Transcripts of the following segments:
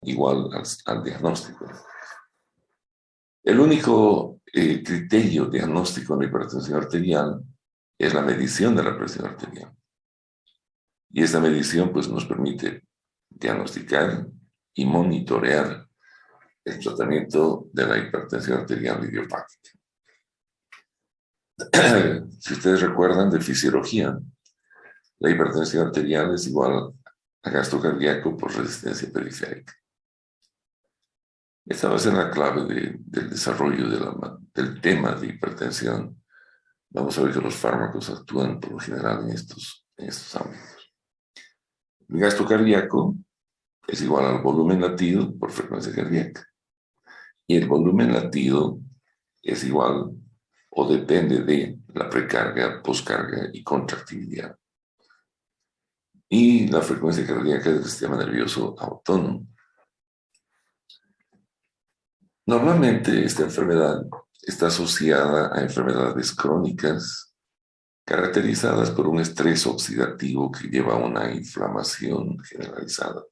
igual al diagnóstico. El único criterio diagnóstico en la hipertensión arterial es la medición de la presión arterial. Y esta medición pues, nos permite diagnosticar y monitorear el tratamiento de la hipertensión arterial idiopática. Si ustedes recuerdan de fisiología, la hipertensión arterial es igual a gasto cardíaco por resistencia periférica. Esta va a ser la clave del desarrollo del tema de hipertensión. Vamos a ver que los fármacos actúan por lo general en estos ámbitos. El gasto cardíaco es igual al volumen latido por frecuencia cardíaca. Y el volumen latido es igual o depende de la precarga, poscarga y contractividad. Y la frecuencia cardíaca del sistema nervioso autónomo. Normalmente esta enfermedad está asociada a enfermedades crónicas caracterizadas por un estrés oxidativo que lleva a una inflamación generalizada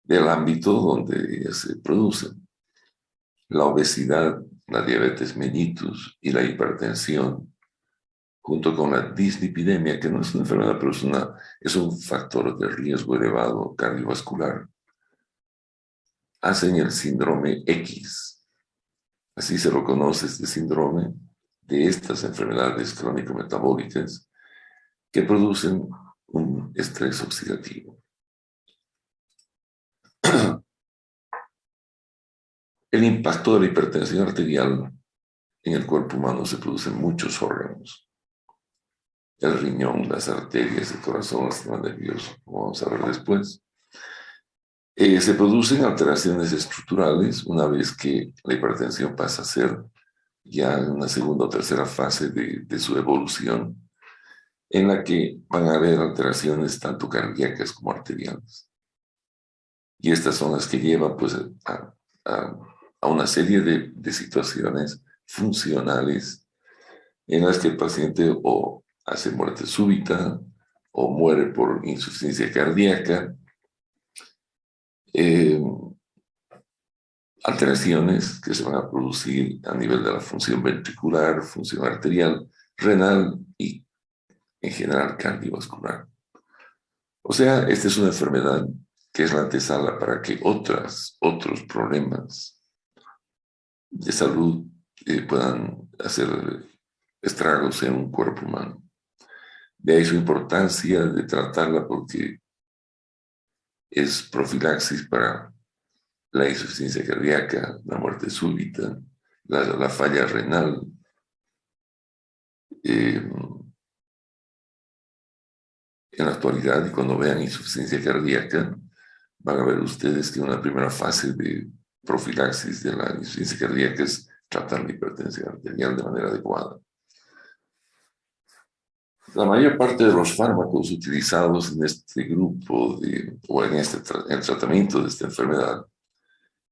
del ámbito donde ellas se producen. La obesidad, la diabetes mellitus y la hipertensión, junto con la dislipidemia, que no es una enfermedad, pero es un factor de riesgo elevado cardiovascular, hacen el síndrome X. Así se lo conoce este síndrome de estas enfermedades crónico-metabólicas que producen un estrés oxidativo. El impacto de la hipertensión arterial en el cuerpo humano se produce en muchos órganos. El riñón, las arterias, el corazón, el sistema nervioso, como vamos a ver después. Se producen alteraciones estructurales una vez que la hipertensión pasa a ser ya una segunda o tercera fase de su evolución, en la que van a haber alteraciones tanto cardíacas como arteriales. Y estas son las que llevan pues, a una serie de situaciones funcionales en las que el paciente o hace muerte súbita o muere por insuficiencia cardíaca, alteraciones que se van a producir a nivel de la función ventricular, función arterial, renal y en general cardiovascular. O sea, esta es una enfermedad que es la antesala para que otros problemas de salud puedan hacer estragos en un cuerpo humano. De ahí su importancia de tratarla porque es profilaxis para la insuficiencia cardíaca, la muerte súbita, la falla renal. En la actualidad, y cuando vean insuficiencia cardíaca, van a ver ustedes que una primera fase de profilaxis de la insuficiencia cardíaca es tratar la hipertensión arterial de manera adecuada. La mayor parte de los fármacos utilizados en este grupo o en el tratamiento de esta enfermedad,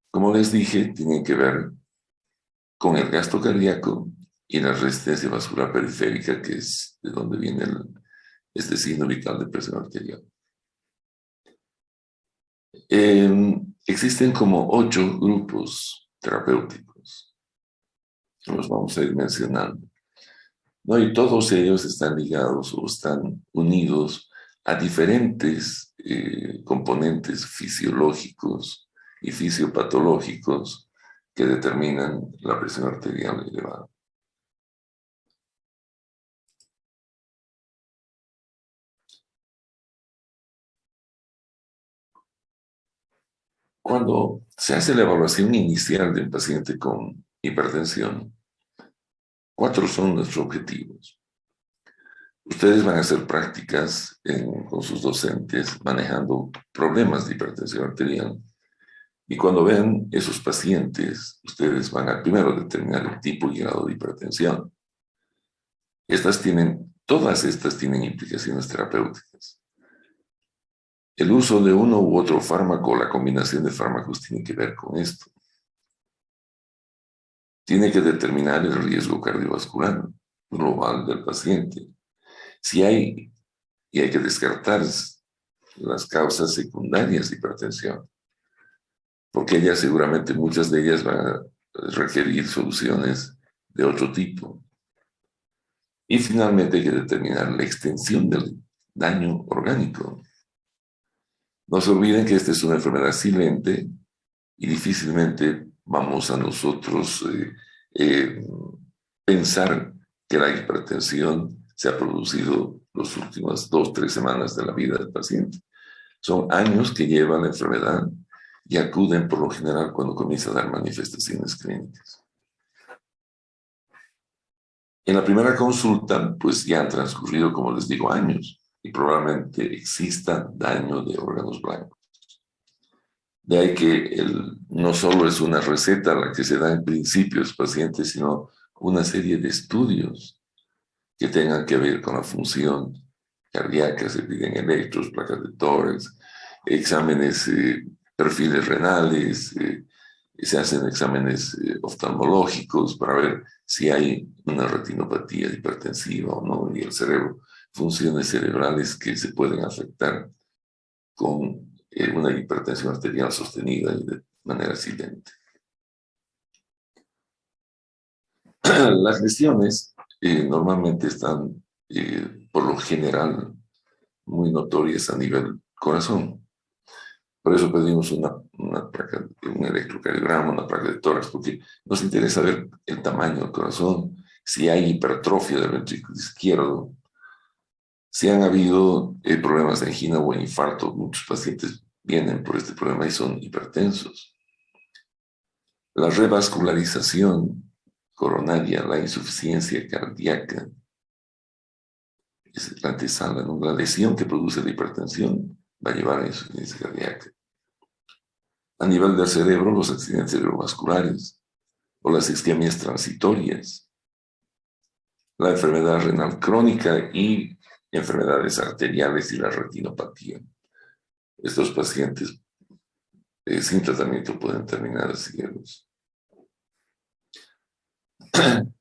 como les dije, tienen que ver con el gasto cardíaco y la resistencia vascular periférica, que es de donde viene este signo vital de presión arterial. Existen como 8 grupos terapéuticos. Los vamos a ir mencionando. ¿No? Y todos ellos están ligados o están unidos a diferentes componentes fisiológicos y fisiopatológicos que determinan la presión arterial elevada. Cuando se hace la evaluación inicial de un paciente con hipertensión, 4 son nuestros objetivos. Ustedes van a hacer prácticas con sus docentes manejando problemas de hipertensión arterial. Y cuando vean esos pacientes, ustedes van a primero determinar el tipo y grado de hipertensión. Todas estas tienen implicaciones terapéuticas. El uso de uno u otro fármaco, la combinación de fármacos tiene que ver con esto. Tiene que determinar el riesgo cardiovascular global del paciente. Y hay que descartar las causas secundarias de hipertensión. porque ellas seguramente, muchas de ellas van a requerir soluciones de otro tipo. Y finalmente hay que determinar la extensión del daño orgánico. No se olviden que esta es una enfermedad silente y difícilmente vamos a nosotros eh, pensar que la hipertensión se ha producido las últimas 2 o 3 semanas de la vida del paciente. Son años que lleva la enfermedad y acuden por lo general cuando comienza a dar manifestaciones clínicas. En la primera consulta, pues ya han transcurrido, como les digo, años y probablemente exista daño de órganos blancos. De ahí que no solo es una receta la que se da en principio a los pacientes, sino una serie de estudios que tengan que ver con la función cardíaca. Se piden electros, placas de tórax, exámenes, perfiles renales, se hacen exámenes oftalmológicos para ver si hay una retinopatía hipertensiva o no, y el cerebro, funciones cerebrales que se pueden afectar con una hipertensión arterial sostenida y de manera silente. Las lesiones normalmente están, por lo general, muy notorias a nivel corazón. Por eso pedimos una placa, un electrocardiograma, una placa de tórax, porque nos interesa ver el tamaño del corazón, si hay hipertrofia del ventrículo izquierdo, si han habido problemas de angina o infarto. Muchos pacientes vienen por este problema y son hipertensos. La revascularización coronaria, la insuficiencia cardíaca, es la antesala, ¿no? La lesión que produce la hipertensión va a llevar a insuficiencia cardíaca. A nivel del cerebro, los accidentes cerebrovasculares o las isquemias transitorias, la enfermedad renal crónica y enfermedades arteriales y la retinopatía. Estos pacientes sin tratamiento pueden terminar ciegos.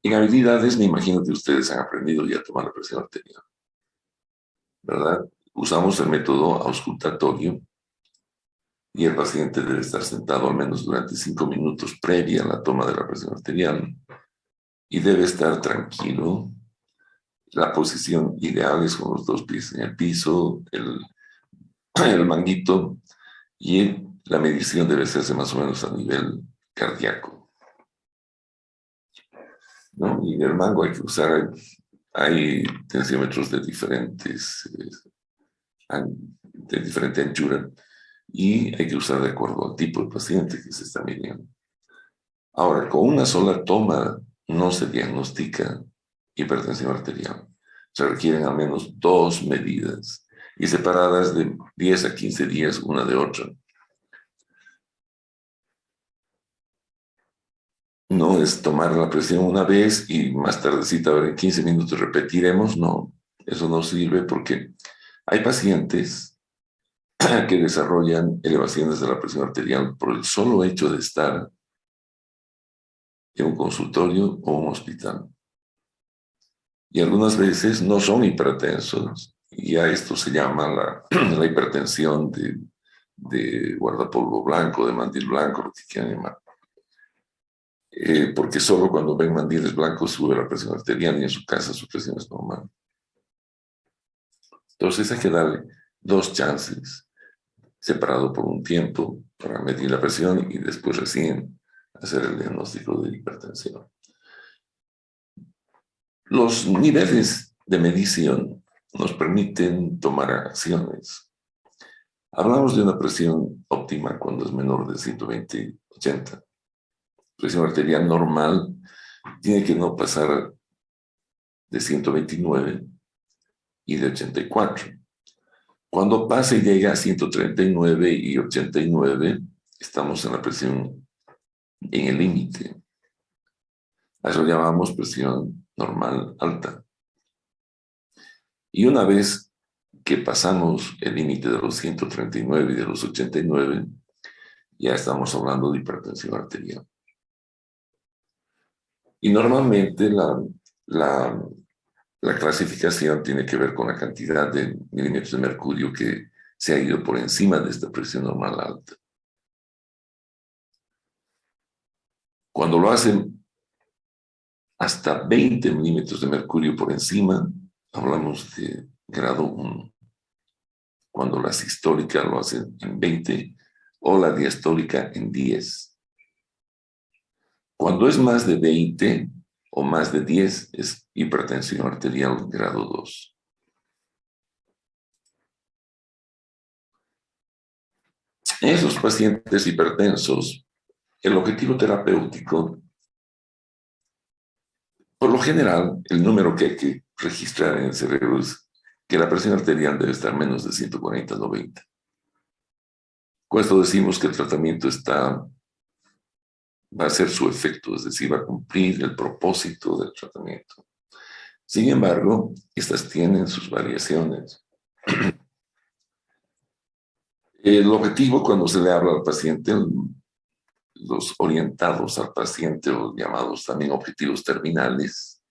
En habilidades, me imagino que ustedes han aprendido ya a tomar la presión arterial, ¿verdad? Usamos el método auscultatorio y el paciente debe estar sentado al menos durante 5 minutos previa a la toma de la presión arterial y debe estar tranquilo. La posición ideal es con los 2 pies en el piso, el manguito, y la medición debe hacerse más o menos a nivel cardíaco, ¿no? Y el mango hay que usar, hay tensiómetros de diferente anchura y hay que usar de acuerdo al tipo de paciente que se está midiendo. Ahora, con una sola toma no se diagnostica hipertensión arterial. Se requieren al menos 2 medidas y separadas de 10 a 15 días una de otra. No es tomar la presión una vez y más tardecita, a ver, en 15 minutos repetiremos. No, eso no sirve porque hay pacientes que desarrollan elevaciones de la presión arterial por el solo hecho de estar en un consultorio o un hospital. Y algunas veces no son hipertensos, y a esto se llama la hipertensión de guardapolvo blanco, de mandil blanco, lo que quieran llamar. Porque solo cuando ven mandiles blancos sube la presión arterial y en su casa su presión es normal. Entonces hay que darle 2 chances, separado por un tiempo, para medir la presión y después recién hacer el diagnóstico de hipertensión. Los niveles de medición nos permiten tomar acciones. Hablamos de una presión óptima cuando es menor de 120/80. Presión arterial normal tiene que no pasar de 129 y de 84. Cuando pasa y llega a 139 y 89, estamos en la presión en el límite. A eso llamamos presión normal alta. Y una vez que pasamos el límite de los 139 y de los 89, ya estamos hablando de hipertensión arterial. Y normalmente la clasificación tiene que ver con la cantidad de milímetros de mercurio que se ha ido por encima de esta presión normal alta. Cuando lo hacen hasta 20 milímetros de mercurio por encima, hablamos de grado 1. Cuando la sistólica lo hacen en 20 o la diastólica en 10. Cuando es más de 20 o más de 10 es hipertensión arterial grado 2. En esos pacientes hipertensos, el objetivo terapéutico, por lo general, el número que hay que registrar en el cerebro es que la presión arterial debe estar menos de 140/90. Con esto decimos que el tratamiento va a hacer su efecto, es decir, va a cumplir el propósito del tratamiento. Sin embargo, estas tienen sus variaciones. El objetivo cuando se le habla al paciente, los orientados al paciente, o llamados también objetivos terminales,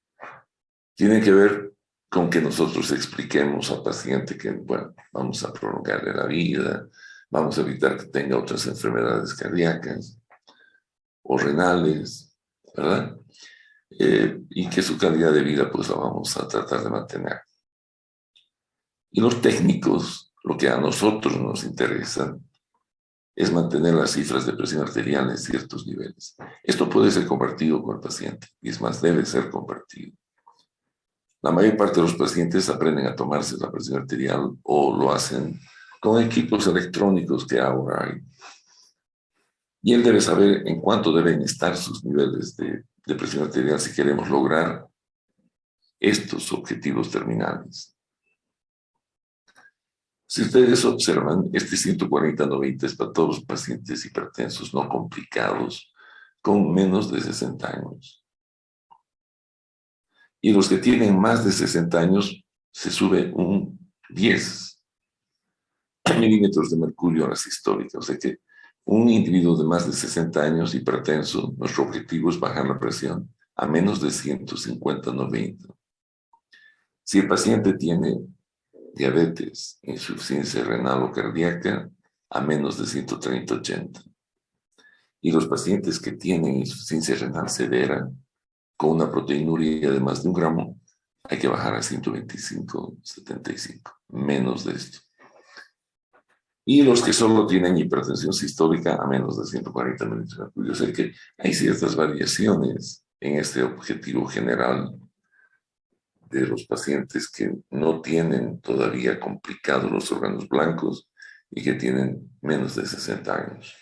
tienen que ver con que nosotros expliquemos al paciente que, bueno, vamos a prolongarle la vida, vamos a evitar que tenga otras enfermedades cardíacas o renales, ¿verdad? Y que su calidad de vida pues la vamos a tratar de mantener. Y los técnicos, lo que a nosotros nos interesa es mantener las cifras de presión arterial en ciertos niveles. Esto puede ser compartido con el paciente, y es más, debe ser compartido. La mayor parte de los pacientes aprenden a tomarse la presión arterial o lo hacen con equipos electrónicos que ahora hay. Y él debe saber en cuánto deben estar sus niveles de presión arterial si queremos lograr estos objetivos terminales. Si ustedes observan, este 140/90 es para todos los pacientes hipertensos no complicados con menos de 60 años. Y los que tienen más de 60 años se sube un 10 milímetros de mercurio a la sistólica. O sea que un individuo de más de 60 años hipertenso, nuestro objetivo es bajar la presión a menos de 150/90. Si el paciente tiene diabetes, insuficiencia renal o cardíaca, a menos de 130/80. Y los pacientes que tienen insuficiencia renal severa, con una proteinuria de más de 1 gramo, hay que bajar a 125/75, menos de esto. Y los que solo tienen hipertensión sistólica, a menos de 140 milímetros de mercurio. O sea que hay ciertas variaciones en este objetivo general de los pacientes que no tienen todavía complicados los órganos blancos y que tienen menos de 60 años.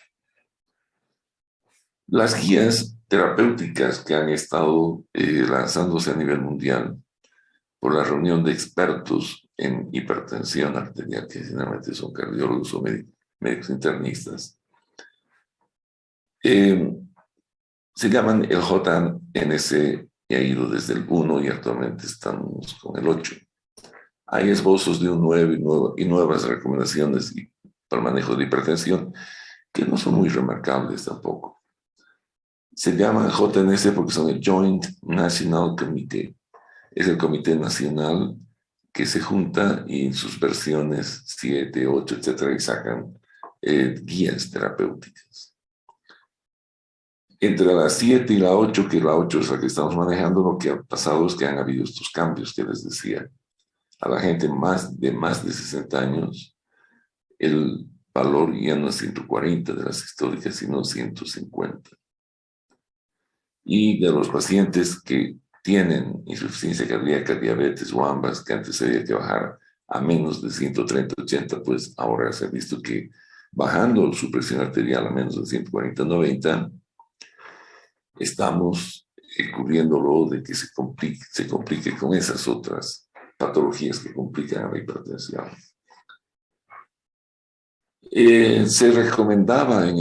Las guías terapéuticas que han estado lanzándose a nivel mundial por la reunión de expertos en hipertensión arterial, que generalmente son cardiólogos o médicos internistas, se llaman el JNC y ha ido desde el 1 y actualmente estamos con el 8. Hay esbozos de un 9 y nuevas recomendaciones para el manejo de hipertensión que no son muy remarcables tampoco. Se llaman JNC porque son el Joint National Committee. Es el comité nacional que se junta y en sus versiones 7, 8, etcétera, y sacan guías terapéuticas. Entre la 7 y la 8, que la 8 es la que estamos manejando, lo que ha pasado es que han habido estos cambios que les decía. A la gente más de 60 años, el valor ya no es 140 de las históricas, sino 150. Y de los pacientes que tienen insuficiencia cardíaca, diabetes o ambas, que antes había que bajar a menos de 130/80, pues ahora se ha visto que bajando su presión arterial a menos de 140/90, estamos cubriéndolo de que se complique con esas otras patologías que complican a la hipertensión. Se recomendaba en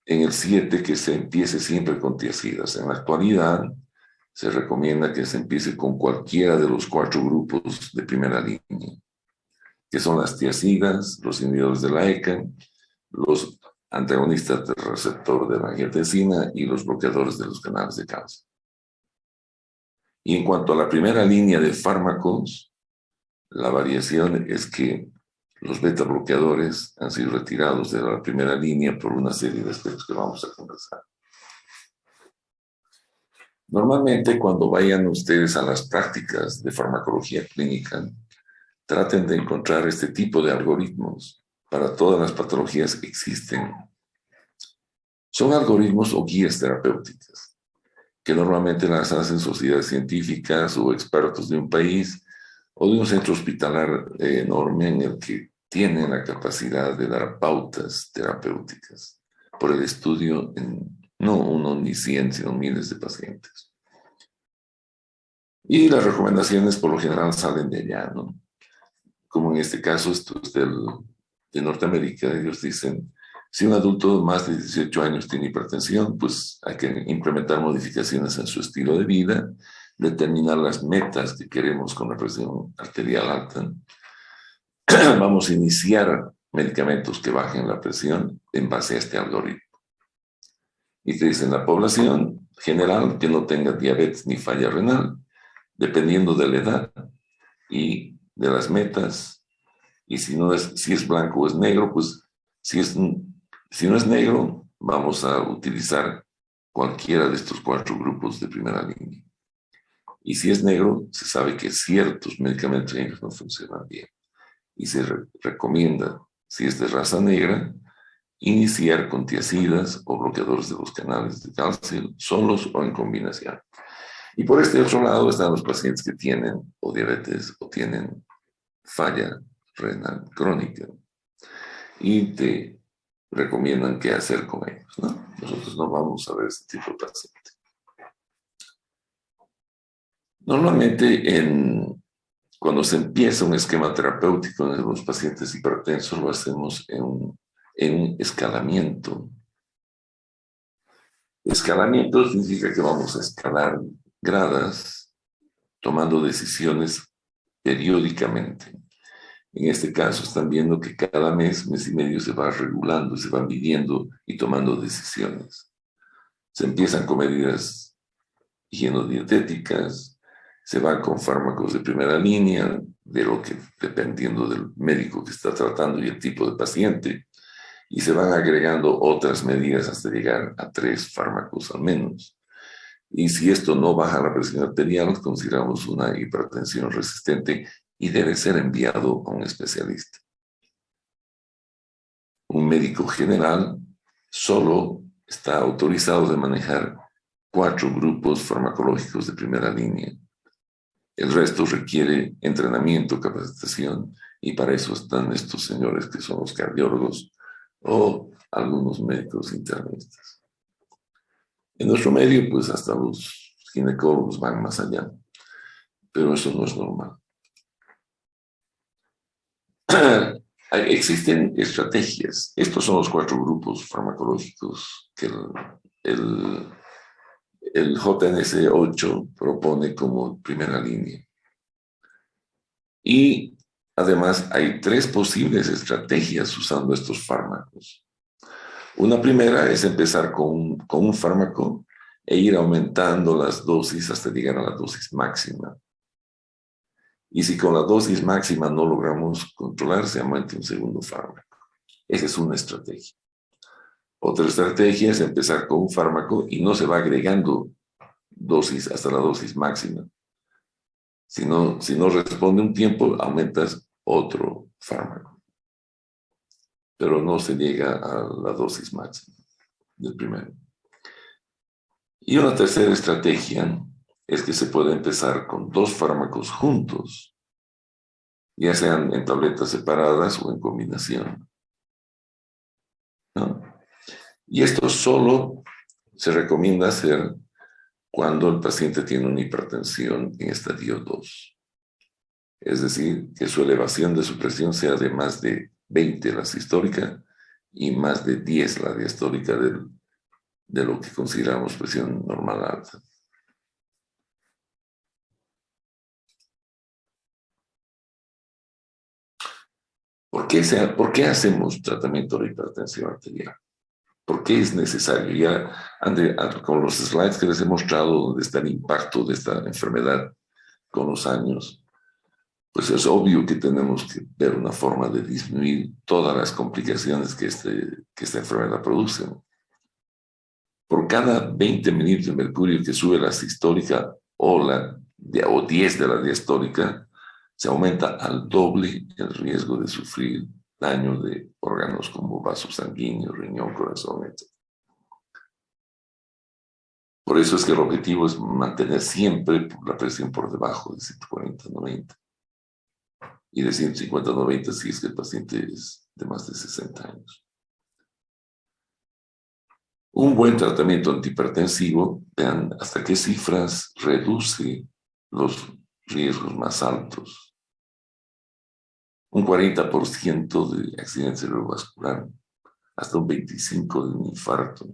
el 7 que se empiece siempre con tiazidas. En la actualidad se recomienda que se empiece con cualquiera de los 4 grupos de primera línea, que son las tiazidas, los inhibidores de la ECA, los antagonistas del receptor de la angiotensina y los bloqueadores de los canales de calcio. Y en cuanto a la primera línea de fármacos, la variación es que los beta bloqueadores han sido retirados de la primera línea por una serie de aspectos que vamos a conversar. Normalmente, cuando vayan ustedes a las prácticas de farmacología clínica, traten de encontrar este tipo de algoritmos. Para todas las patologías existen. Son algoritmos o guías terapéuticas, que normalmente las hacen sociedades científicas o expertos de un país o de un centro hospitalar enorme en el que tienen la capacidad de dar pautas terapéuticas por el estudio en no uno ni 100, sino miles de pacientes. Y las recomendaciones por lo general salen de allá, ¿no? Como en este caso, esto es de Norteamérica, ellos dicen, si un adulto más de 18 años tiene hipertensión, pues hay que implementar modificaciones en su estilo de vida, determinar las metas que queremos con la presión arterial alta. Vamos a iniciar medicamentos que bajen la presión en base a este algoritmo. Y te dicen la población general que no tenga diabetes ni falla renal, dependiendo de la edad y de las metas. Y si es blanco o es negro, pues si no es negro, vamos a utilizar cualquiera de estos 4 grupos de primera línea. Y si es negro, se sabe que ciertos medicamentos no funcionan bien. Y se recomienda, si es de raza negra, iniciar con tiazidas o bloqueadores de los canales de calcio, solos o en combinación. Y por este otro lado están los pacientes que tienen o diabetes o tienen falla renal crónica y te recomiendan qué hacer con ellos, ¿no? Nosotros no vamos a ver este tipo de paciente. Normalmente cuando se empieza un esquema terapéutico en los pacientes hipertensos lo hacemos en un escalamiento. Escalamiento significa que vamos a escalar gradas tomando decisiones periódicamente. En este caso están viendo que cada mes y medio se va regulando, se van midiendo y tomando decisiones. Se empiezan con medidas higienodietéticas, se va con fármacos de primera línea, dependiendo del médico que está tratando y el tipo de paciente, y se van agregando otras medidas hasta llegar a 3 fármacos al menos. Y si esto no baja la presión arterial, consideramos una hipertensión resistente y debe ser enviado a un especialista. Un médico general solo está autorizado de manejar 4 grupos farmacológicos de primera línea. El resto requiere entrenamiento, capacitación, y para eso están estos señores que son los cardiólogos o algunos médicos internistas. En nuestro medio, pues hasta los ginecólogos van más allá, pero eso no es normal. Existen estrategias. Estos son los 4 grupos farmacológicos que el JNS 8 propone como primera línea. Y además hay 3 posibles estrategias usando estos fármacos. Una primera es empezar con un fármaco e ir aumentando las dosis hasta llegar a la dosis máxima. Y si con la dosis máxima no logramos controlar, se aumenta un segundo fármaco. Esa es una estrategia. Otra estrategia es empezar con un fármaco y no se va agregando dosis hasta la dosis máxima. Si no responde un tiempo, aumentas otro fármaco. Pero no se llega a la dosis máxima del primero. Y una tercera estrategia es que se puede empezar con 2 fármacos juntos, ya sean en tabletas separadas o en combinación, ¿no? Y esto solo se recomienda hacer cuando el paciente tiene una hipertensión en estadio 2. Es decir, que su elevación de su presión sea de más de 20 la sistólica y más de 10 la diastólica de lo que consideramos presión normal alta. ¿Por qué hacemos tratamiento de hipertensión arterial? ¿Por qué es necesario? Ya con los slides que les he mostrado donde está el impacto de esta enfermedad con los años, pues es obvio que tenemos que ver una forma de disminuir todas las complicaciones que esta enfermedad produce. por cada 20 milímetros de mercurio que sube la sistólica o 10 de la diastólica, se aumenta al doble el riesgo de sufrir daño de órganos como vasos sanguíneos, riñón, corazón, etc. Por eso es que el objetivo es mantener siempre la presión por debajo de 140-90 y de 150-90 si es que el paciente es de más de 60 años. Un buen tratamiento antihipertensivo, vean hasta qué cifras reduce los riesgos más altos. Un 40% de accidente cerebrovascular, hasta un 25% de un infarto,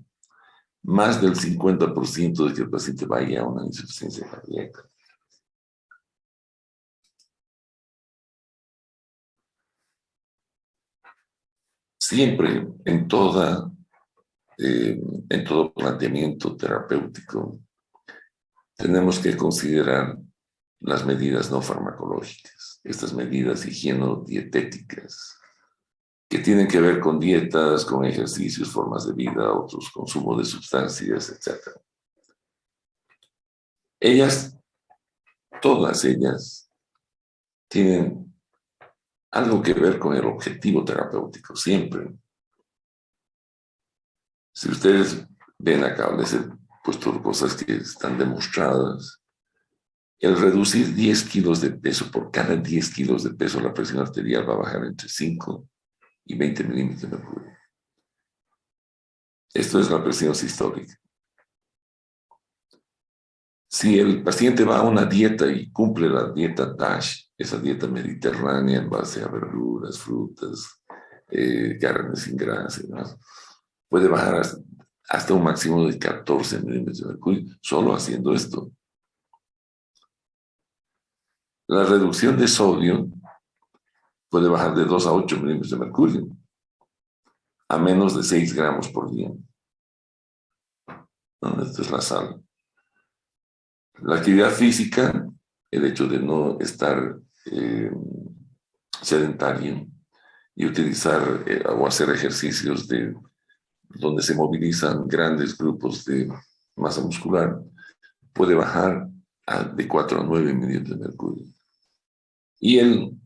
más del 50% de que el paciente vaya a una insuficiencia cardíaca. Siempre, en todo planteamiento terapéutico, tenemos que considerar las medidas no farmacológicas, estas medidas higienodietéticas, que tienen que ver con dietas, con ejercicios, formas de vida, otros consumo de sustancias, etc. Ellas, todas ellas, tienen algo que ver con el objetivo terapéutico, siempre. Si ustedes ven acá, les he puesto cosas que están demostradas. El reducir 10 kilos de peso, por cada 10 kilos de peso, la presión arterial va a bajar entre 5 y 20 milímetros de mercurio. Esto es la presión sistólica. Si el paciente va a una dieta y cumple la dieta DASH, esa dieta mediterránea en base a verduras, frutas, carnes sin grasa, ¿no?, puede bajar hasta un máximo de 14 milímetros de mercurio solo haciendo esto. La reducción de sodio puede bajar de 2 a 8 milímetros de mercurio a menos de 6 gramos por día. ¿No? Esta es la sal. La actividad física, el hecho de no estar sedentario y utilizar o hacer ejercicios donde se movilizan grandes grupos de masa muscular, puede bajar de 4 a 9 milímetros de mercurio. Y el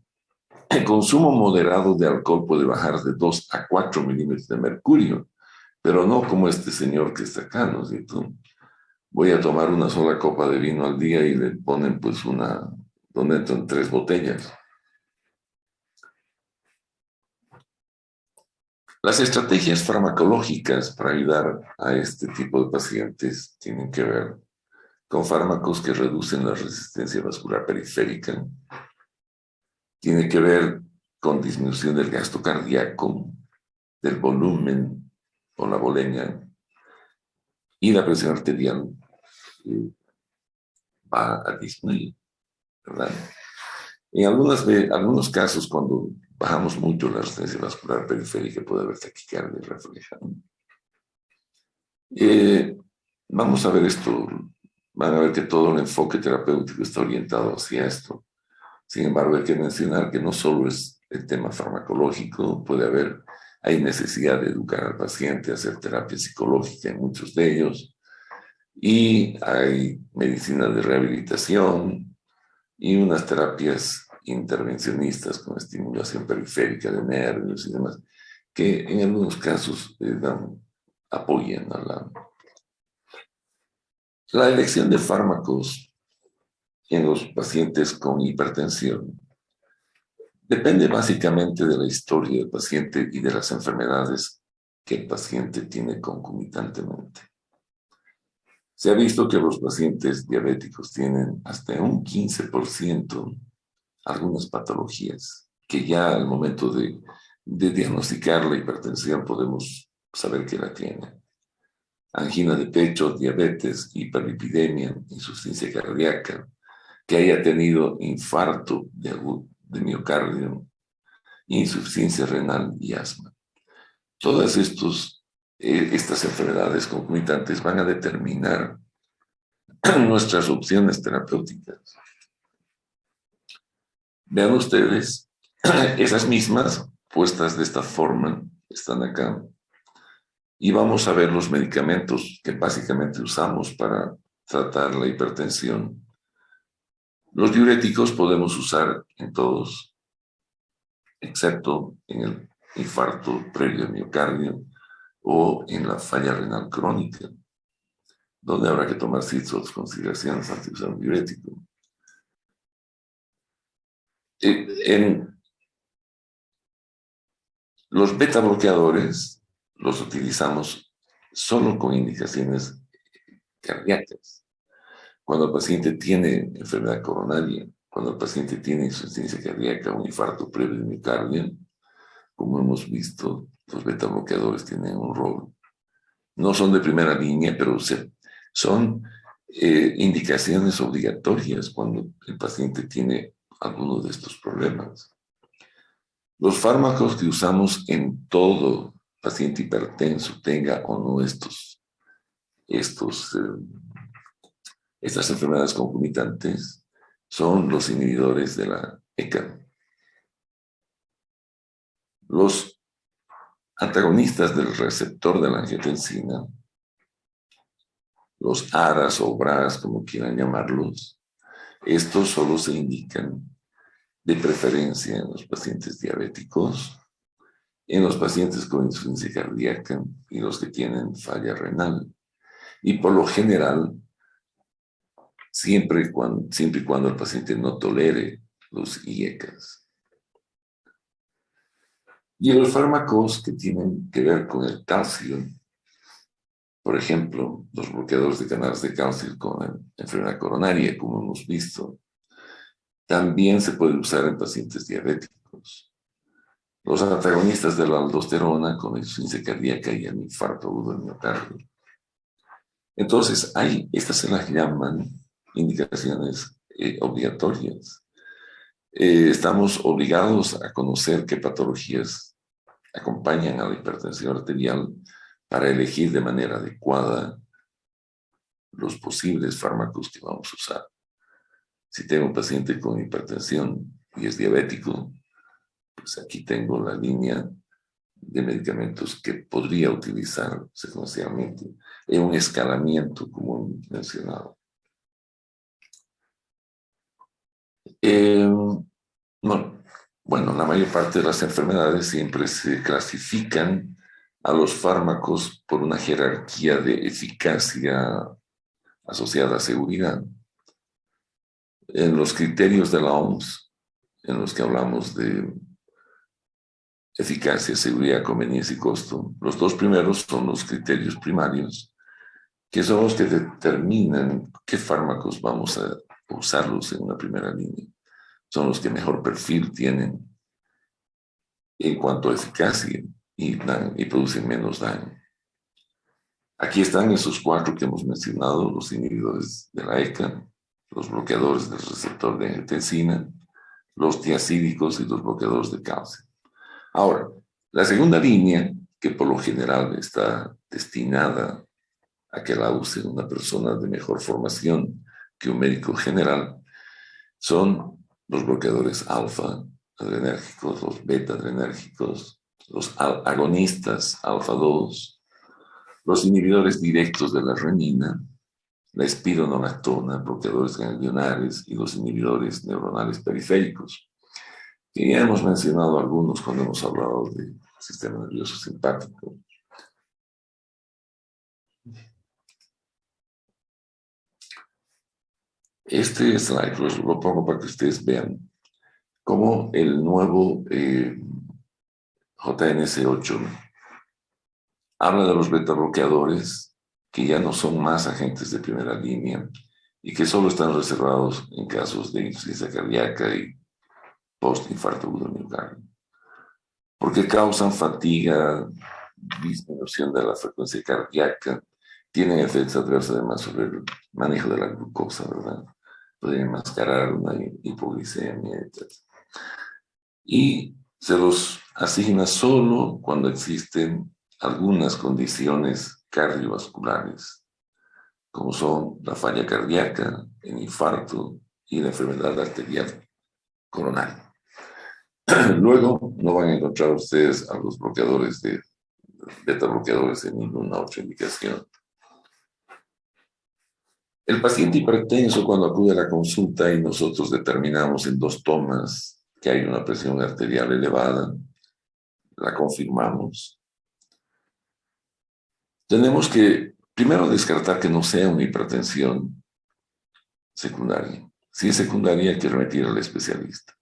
consumo moderado de alcohol puede bajar de 2 a 4 milímetros de mercurio, pero no como este señor que está acá, ¿no es cierto? Voy a tomar una sola copa de vino al día y le ponen pues donde entran 3 botellas. Las estrategias farmacológicas para ayudar a este tipo de pacientes tienen que ver con fármacos que reducen la resistencia vascular periférica, tiene que ver con disminución del gasto cardíaco, del volumen o la volemia, y la presión arterial va a disminuir, ¿verdad? En algunos casos, cuando bajamos mucho la resistencia vascular periférica, puede haber taquicardia reflejada. Vamos a ver esto, van a ver que todo el enfoque terapéutico está orientado hacia esto. Sin embargo, hay que mencionar que no solo es el tema farmacológico, hay necesidad de educar al paciente, hacer terapia psicológica en muchos de ellos, y hay medicina de rehabilitación y unas terapias intervencionistas con estimulación periférica de nervios y demás, que en algunos casos apoyan a la elección de fármacos en los pacientes con hipertensión. Depende básicamente de la historia del paciente y de las enfermedades que el paciente tiene concomitantemente. Se ha visto que los pacientes diabéticos tienen hasta un 15% algunas patologías que ya al momento de diagnosticar la hipertensión podemos saber que la tiene. Angina de pecho, diabetes, hiperlipidemia, insuficiencia cardíaca, que haya tenido infarto de miocardio, insuficiencia renal y asma. Todas estas enfermedades concomitantes van a determinar nuestras opciones terapéuticas. Vean ustedes, esas mismas puestas de esta forma están acá. Y vamos a ver los medicamentos que básicamente usamos para tratar la hipertensión. Los diuréticos podemos usar en todos, excepto en el infarto previo de miocardio o en la falla renal crónica, donde habrá que tomar ciertas consideraciones antes de usar un diurético. En los beta bloqueadores los utilizamos solo con indicaciones cardíacas. Cuando el paciente tiene enfermedad coronaria, cuando el paciente tiene insuficiencia cardíaca o un infarto previo de miocardio, como hemos visto, los beta bloqueadores tienen un rol. No son de primera línea, pero son indicaciones obligatorias cuando el paciente tiene alguno de estos problemas. Los fármacos que usamos en todo paciente hipertenso, tenga o no estas enfermedades concomitantes, son los inhibidores de la ECA. Los antagonistas del receptor de la angiotensina, los ARAs o BRAs, como quieran llamarlos, estos solo se indican de preferencia en los pacientes diabéticos, en los pacientes con insuficiencia cardíaca y los que tienen falla renal. Y por lo general, siempre y cuando el paciente no tolere los IECAs. Y los fármacos que tienen que ver con el calcio, por ejemplo, los bloqueadores de canales de calcio con la enfermedad coronaria, como hemos visto, también se puede usar en pacientes diabéticos. Los antagonistas de la aldosterona con la insuficiencia cardíaca y el infarto agudo del miocardio. Entonces, estas se las llaman indicaciones obligatorias. Estamos obligados a conocer qué patologías acompañan a la hipertensión arterial para elegir de manera adecuada los posibles fármacos que vamos a usar. Si tengo un paciente con hipertensión y es diabético, pues aquí tengo la línea de medicamentos que podría utilizar secuencialmente en un escalamiento, como he mencionado. Bueno, la mayor parte de las enfermedades siempre se clasifican a los fármacos por una jerarquía de eficacia asociada a seguridad. En los criterios de la OMS, en los que hablamos de eficacia, seguridad, conveniencia y costo, los dos primeros son los criterios primarios, que son los que determinan qué fármacos vamos a usarlos en una primera línea. Son los que mejor perfil tienen en cuanto a eficacia y producen menos daño. Aquí están esos cuatro que hemos mencionado: los inhibidores de la ECA, los bloqueadores del receptor de angiotensina, los tiazídicos y los bloqueadores de calcio. Ahora, la segunda línea, que por lo general está destinada a que la use una persona de mejor formación que un médico general, son los bloqueadores alfa adrenérgicos, los beta adrenérgicos, los agonistas alfa 2, los inhibidores directos de la renina, la espironolactona, bloqueadores ganglionares y los inhibidores neuronales periféricos, que ya hemos mencionado algunos cuando hemos hablado del sistema nervioso simpático. Este slide lo pongo para que ustedes vean cómo el nuevo JNS8 habla de los beta bloqueadores que ya no son más agentes de primera línea y que solo están reservados en casos de insuficiencia cardíaca y post-infarto agudo del miocardio, porque causan fatiga, disminución de la frecuencia cardíaca, tienen efectos adversos además sobre el manejo de la glucosa, ¿verdad? Pueden enmascarar una hipoglicemia, etc. Y se los asigna solo cuando existen algunas condiciones cardiovasculares, como son la falla cardíaca, el infarto y la enfermedad arterial coronaria. Luego no van a encontrar ustedes a los bloqueadores de beta bloqueadores en ninguna otra indicación. El paciente hipertenso, cuando acude a la consulta y nosotros determinamos en 2 tomas que hay una presión arterial elevada, la confirmamos. Tenemos que primero descartar que no sea una hipertensión secundaria. Si es secundaria, hay que remitir al especialista.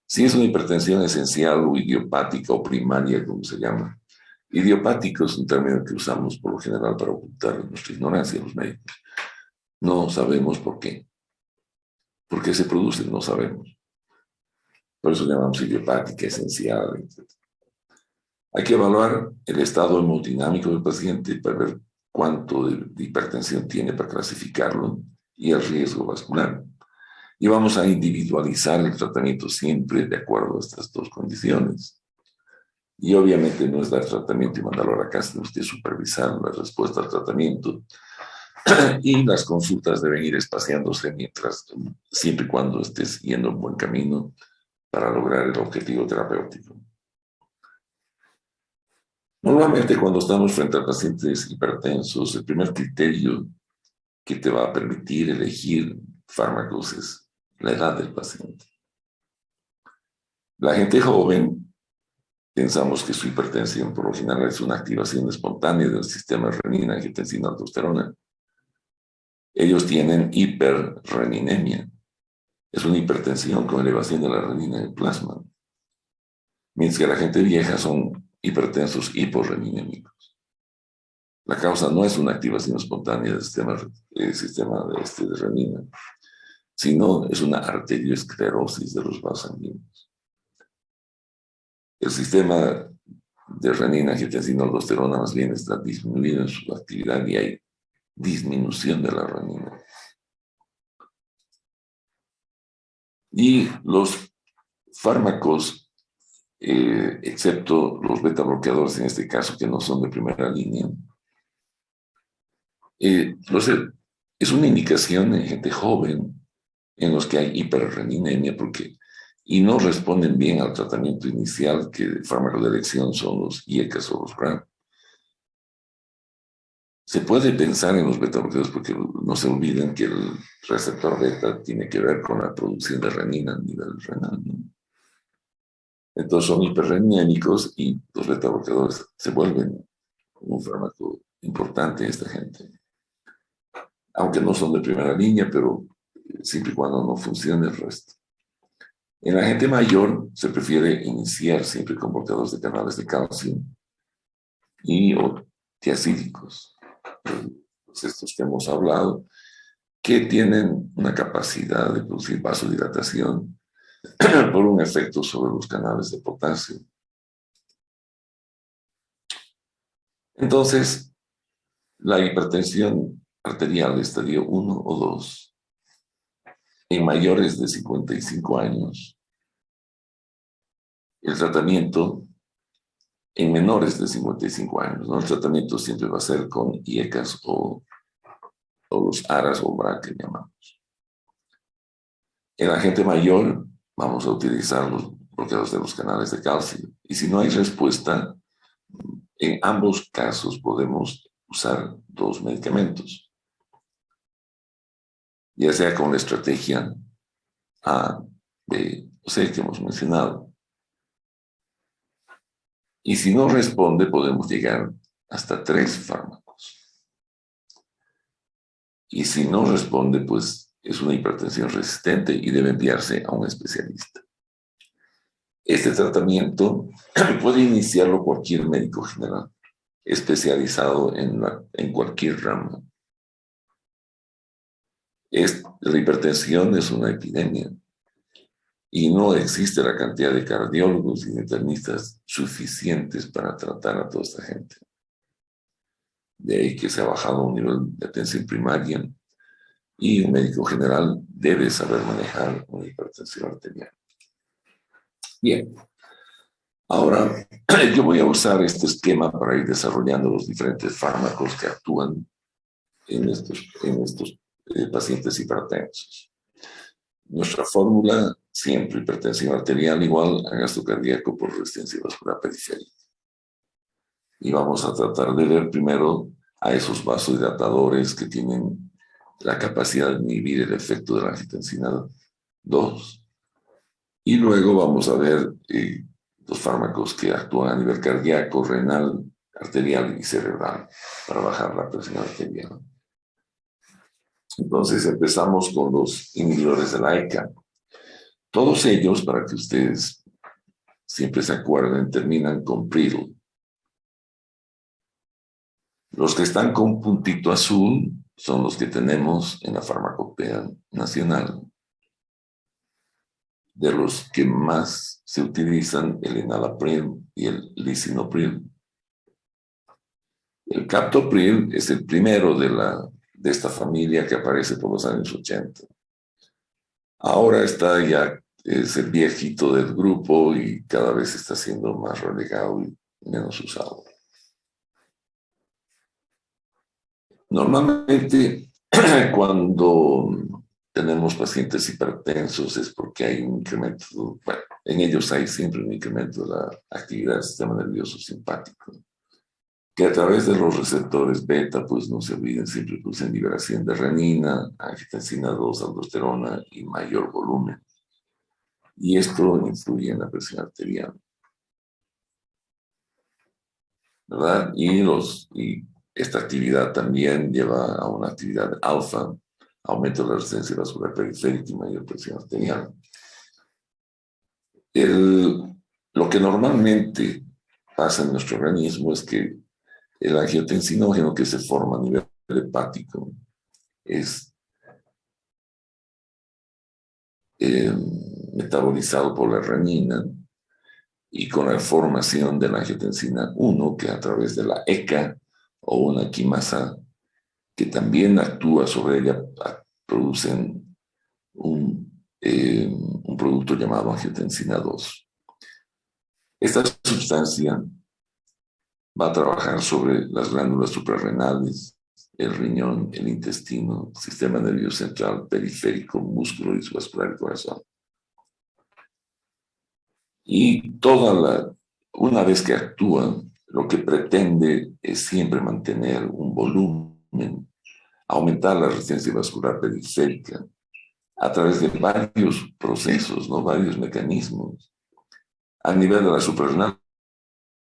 Si es una hipertensión esencial o idiopática o primaria, como se llama. Idiopático es un término que usamos por lo general para ocultar nuestra ignorancia los médicos. No sabemos por qué. ¿Por qué se produce? No sabemos. Por eso llamamos idiopática, esencial, etc. Hay que evaluar el estado hemodinámico del paciente para ver cuánto de hipertensión tiene para clasificarlo y el riesgo vascular. Y vamos a individualizar el tratamiento siempre de acuerdo a estas 2 condiciones. Y obviamente no es dar tratamiento y mandarlo a la casa, tenemos que supervisar la respuesta al tratamiento. Y las consultas deben ir espaciándose siempre y cuando estés yendo en buen camino para lograr el objetivo terapéutico. Normalmente cuando estamos frente a pacientes hipertensos, el primer criterio que te va a permitir elegir fármacos es la edad del paciente. La gente joven, pensamos que su hipertensión por lo general es una activación espontánea del sistema renina, angiotensina, aldosterona. Ellos tienen hiperreninemia. Es una hipertensión con elevación de la renina en el plasma. Mientras que la gente vieja son hipertensos hiporreninémicos. La causa no es una activación espontánea del sistema de renina, sino es una arteriosclerosis de los vasos sanguíneos. El sistema de renina, angiotensina, aldosterona más bien está disminuido en su actividad y hay disminución de la renina. Y los fármacos, excepto los beta bloqueadores en este caso, que no son de primera línea, es una indicación en gente joven en los que hay hiperreninemia y no responden bien al tratamiento inicial, que el fármaco de elección son los IECAS o los GRAM. Se puede pensar en los beta bloqueadores porque no se olviden que el receptor beta tiene que ver con la producción de renina a nivel renal, ¿no? Entonces son hiperreninémicos y los beta bloqueadores se vuelven un fármaco importante en esta gente. Aunque no son de primera línea, pero siempre y cuando no funcione el resto. En la gente mayor se prefiere iniciar siempre con bloqueadores de canales de calcio o tiacídicos, pues estos que hemos hablado, que tienen una capacidad de producir vasodilatación por un efecto sobre los canales de potasio. Entonces, la hipertensión arterial estadio 1 o 2 en mayores de 55 años. El tratamiento en menores de 55 años, ¿no? El tratamiento siempre va a ser con IECAS o los ARAS o BRA que llamamos. En la gente mayor vamos a utilizar los bloqueadores de los canales de calcio. Y si no hay respuesta, en ambos casos podemos usar 2 medicamentos. Ya sea con la estrategia A, B o C que hemos mencionado. Y si no responde, podemos llegar hasta 3 fármacos. Y si no responde, pues es una hipertensión resistente y debe enviarse a un especialista. Este tratamiento puede iniciarlo cualquier médico general, especializado en cualquier rama. La hipertensión es una epidemia y no existe la cantidad de cardiólogos y internistas suficientes para tratar a toda esta gente. De ahí que se ha bajado a un nivel de atención primaria y un médico general debe saber manejar una hipertensión arterial. Bien, ahora yo voy a usar este esquema para ir desarrollando los diferentes fármacos que actúan en estos pacientes hipertensos. Nuestra fórmula, siempre hipertensión arterial igual a gasto cardíaco por resistencia vascular periférica. y vamos a tratar de ver primero a esos vasodilatadores que tienen la capacidad de inhibir el efecto de la angiotensina 2. Y luego vamos a ver los fármacos que actúan a nivel cardíaco, renal, arterial y cerebral para bajar la presión arterial. Entonces empezamos con los inhibidores de la ECA. Todos ellos, para que ustedes siempre se acuerden, terminan con PRIL. Los que están con puntito azul son los que tenemos en la farmacopea nacional. De los que más se utilizan, el enalapril y el lisinopril. El captopril es el primero de esta familia que aparece por los años 80. Ahora es el viejito del grupo y cada vez está siendo más relegado y menos usado. Normalmente, cuando tenemos pacientes hipertensos es porque hay un incremento, bueno, en ellos hay siempre un incremento de la actividad del sistema nervioso simpático, que a través de los receptores beta, pues no se olviden, siempre producen liberación de renina, angiotensina 2, aldosterona y mayor volumen. Y esto influye en la presión arterial, ¿verdad? Y esta actividad también lleva a una actividad alfa, aumento de la resistencia vascular periférica y mayor presión arterial. Lo que normalmente pasa en nuestro organismo es que el angiotensinógeno que se forma a nivel hepático es metabolizado por la renina y con la formación de la angiotensina 1, que a través de la ECA o una quimasa que también actúa sobre ella, producen un producto llamado angiotensina 2. Esta sustancia va a trabajar sobre las glándulas suprarrenales, el riñón, el intestino, sistema nervioso central, periférico, músculo isovascular y corazón. Y una vez que actúa, lo que pretende es siempre mantener un volumen, aumentar la resistencia vascular periférica a través de varios procesos, ¿no? Varios mecanismos. A nivel de la suprarrenal,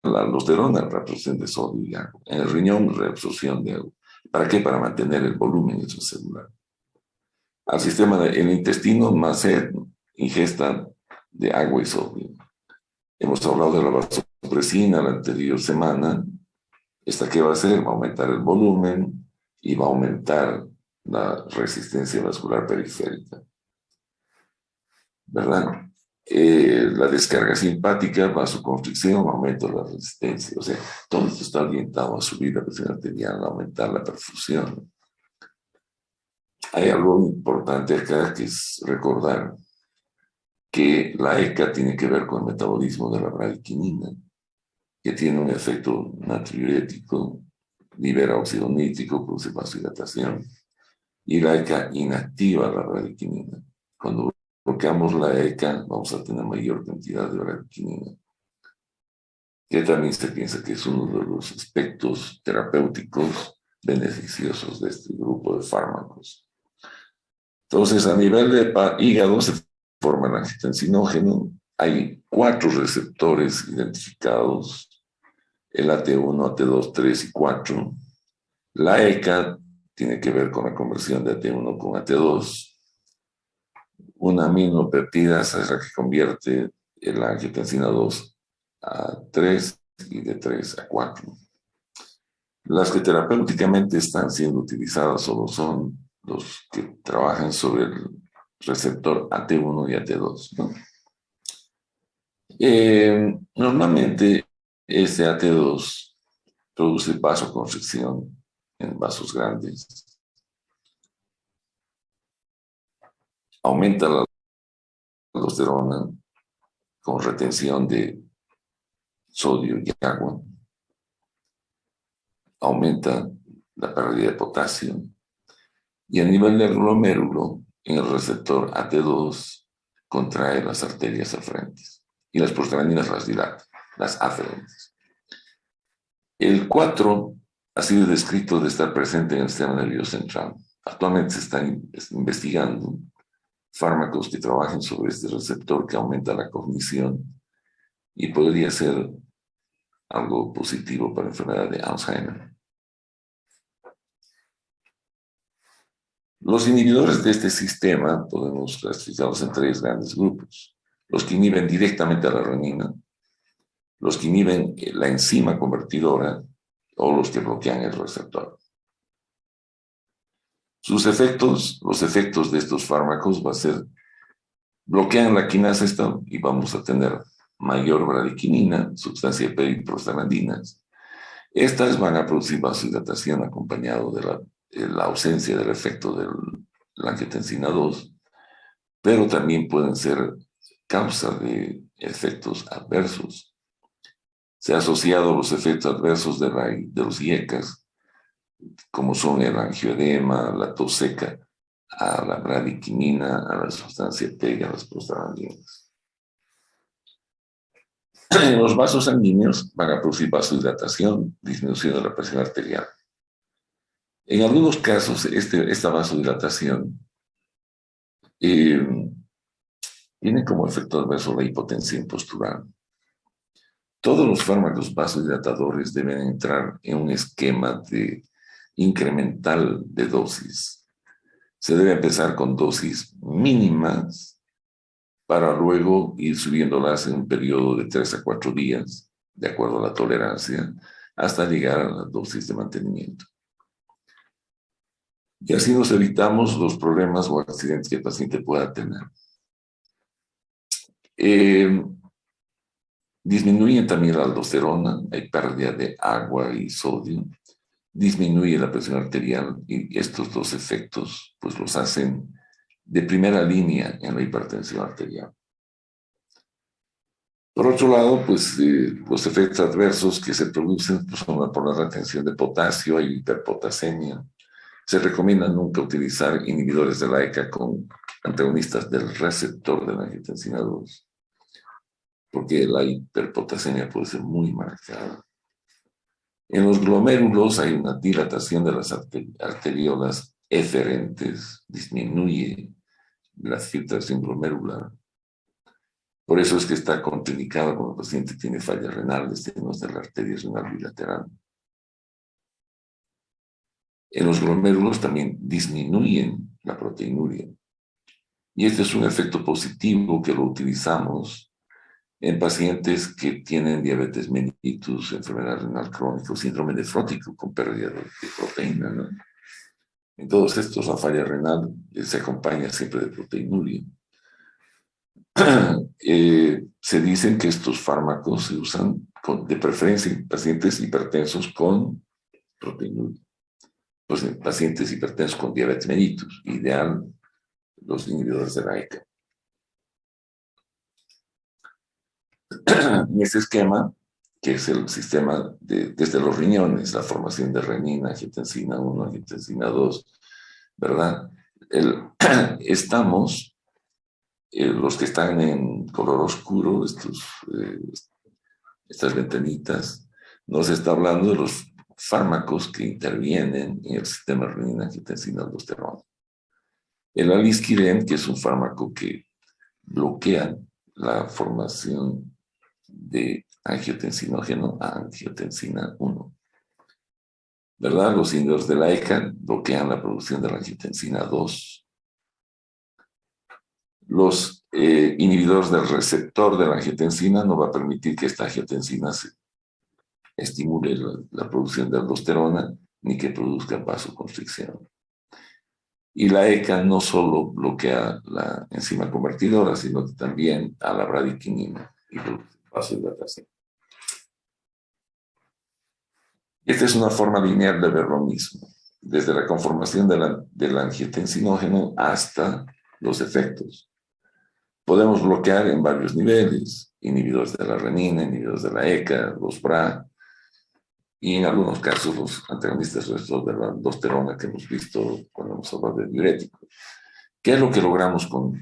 la aldosterona, la reabsorción de sodio y agua. En el riñón, reabsorción de agua. ¿Para qué? Para mantener el volumen intracelular. Al sistema del intestino, más sed, ingesta de agua y sodio. Hemos hablado de la vasopresina la anterior semana. ¿Esta qué va a hacer? Va a aumentar el volumen y va a aumentar la resistencia vascular periférica, ¿verdad? La descarga simpática, vasoconstricción, aumento de la resistencia. O sea, todo esto está orientado a subir la presión arterial, a aumentar la perfusión. Hay algo importante acá que es recordar que la ECA tiene que ver con el metabolismo de la bradiquinina, que tiene un efecto natriurético, libera óxido nítrico, produce vasodilatación, y la ECA inactiva la bradiquinina. Cuando bloqueamos la ECA, vamos a tener mayor cantidad de bradiquinina, que también se piensa que es uno de los aspectos terapéuticos beneficiosos de este grupo de fármacos. Entonces, a nivel de hígado se forma el angiotensinógeno. Hay 4 receptores identificados, el AT1, AT2, 3 y 4. La ECA tiene que ver con la conversión de AT1 con AT2. Una aminopeptidasa es la que convierte la angiotensina 2 a 3 y de 3 a 4. Las que terapéuticamente están siendo utilizadas solo son los que trabajan sobre el receptor AT1 y AT2, ¿no? Normalmente este AT2 produce vasoconstricción en vasos grandes, aumenta la aldosterona con retención de sodio y agua, aumenta la pérdida de potasio, y a nivel del glomérulo, en el receptor AT2 contrae las arterias afferentes y las prostaglandinas las dilata, las aferentes. El 4 ha sido descrito de estar presente en el sistema nervioso central. Actualmente se están investigando fármacos que trabajen sobre este receptor que aumenta la cognición y podría ser algo positivo para la enfermedad de Alzheimer. Los inhibidores de este sistema podemos clasificarlos en tres grandes grupos. Los que inhiben directamente a la renina, los que inhiben la enzima convertidora o los que bloquean el receptor. Sus efectos, los efectos de estos fármacos va a ser bloquean la quinasa esta y vamos a tener mayor bradiquinina, sustancia periprostaglandinas. Estas van a producir vasodilatación acompañado de la ausencia del efecto de la angiotensina 2, pero también pueden ser causa de efectos adversos. Se ha asociado los efectos adversos de los IECAS, como son el angioedema, la tos seca, a la bradiquinina, a la sustancia PEG, a las prostaglandinas. Los vasos sanguíneos van a producir vasodilatación, disminución de la presión arterial. En algunos casos, esta vasodilatación tiene como efecto adverso la hipotensión postural. Todos los fármacos vasodilatadores deben entrar en un esquema incremental de dosis. Se debe empezar con dosis mínimas para luego ir subiéndolas en un periodo de 3 a 4 días, de acuerdo a la tolerancia, hasta llegar a la dosis de mantenimiento. Y así nos evitamos los problemas o accidentes que el paciente pueda tener. Disminuyen también la aldosterona, hay pérdida de agua y sodio, disminuye la presión arterial y estos dos efectos pues los hacen de primera línea en la hipertensión arterial. Por otro lado, pues los efectos adversos que se producen pues, son por la retención de potasio y hiperpotasemia. Se recomienda nunca utilizar inhibidores de la ECA con antagonistas del receptor de la angiotensina 2, porque la hiperpotasemia puede ser muy marcada. En los glomérulos hay una dilatación de las arteriolas eferentes, disminuye la filtración glomerular. Por eso es que está contraindicado cuando el paciente tiene fallas renales, tenemos de la arteria renal bilateral. En los glomérulos también disminuyen la proteinuria. Y este es un efecto positivo que lo utilizamos en pacientes que tienen diabetes mellitus, enfermedad renal crónica, síndrome nefrótico con pérdida de proteína, ¿no? En todos estos, la falla renal se acompaña siempre de proteinuria. Se dicen que estos fármacos se usan de preferencia en pacientes hipertensos con proteinuria. Pues en pacientes hipertensos con diabetes mellitus, ideal los inhibidores de la ECA. En este esquema, que es el sistema desde los riñones, la formación de renina, angiotensina 1, angiotensina 2, ¿verdad? Estamos, los que están en color oscuro, estas ventanitas, nos está hablando de los fármacos que intervienen en el sistema renina, angiotensina, aldosterona. El alisquiren, que es un fármaco que bloquea la formación de angiotensinógeno a angiotensina 1. ¿Verdad? Los inhibidores de la ECA bloquean la producción de la angiotensina 2. Los inhibidores del receptor de la angiotensina no va a permitir que esta angiotensina se estimule la producción de aldosterona ni que produzca vasoconstricción. Y la ECA no solo bloquea la enzima convertidora, sino que también a la bradiquinina y vasodilatación. Esta es una forma lineal de ver lo mismo, desde la conformación del angiotensinógeno hasta los efectos. Podemos bloquear en varios niveles, inhibidores de la renina, inhibidores de la ECA, los BRA, y en algunos casos los antagonistas de la aldosterona que hemos visto cuando hemos hablado de diuréticos. ¿Qué es lo que logramos con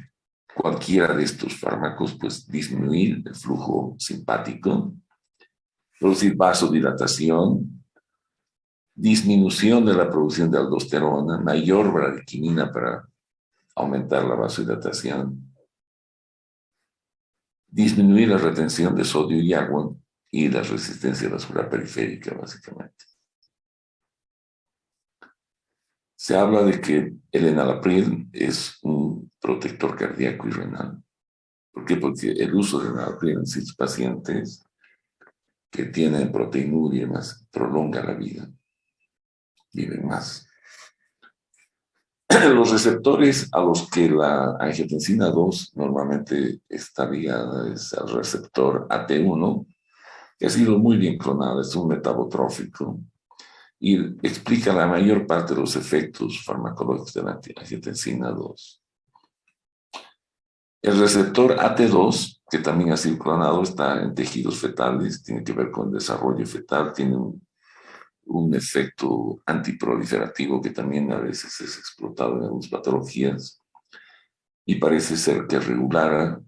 cualquiera de estos fármacos? Pues disminuir el flujo simpático, producir vasodilatación, disminución de la producción de aldosterona, mayor bradiquinina para aumentar la vasodilatación, disminuir la retención de sodio y agua y la resistencia vascular periférica, básicamente. Se habla de que el enalapril es un protector cardíaco y renal. ¿Por qué? Porque el uso de enalapril en ciertos pacientes que tienen proteinuria y más prolonga la vida, viven más. Los receptores a los que la angiotensina 2 normalmente está ligada es al receptor AT1, que ha sido muy bien clonado, es un metabotrófico y explica la mayor parte de los efectos farmacológicos de la angiotensina 2. El receptor AT2, que también ha sido clonado, está en tejidos fetales, tiene que ver con el desarrollo fetal, tiene un efecto antiproliferativo que también a veces es explotado en algunas patologías y parece ser que regulara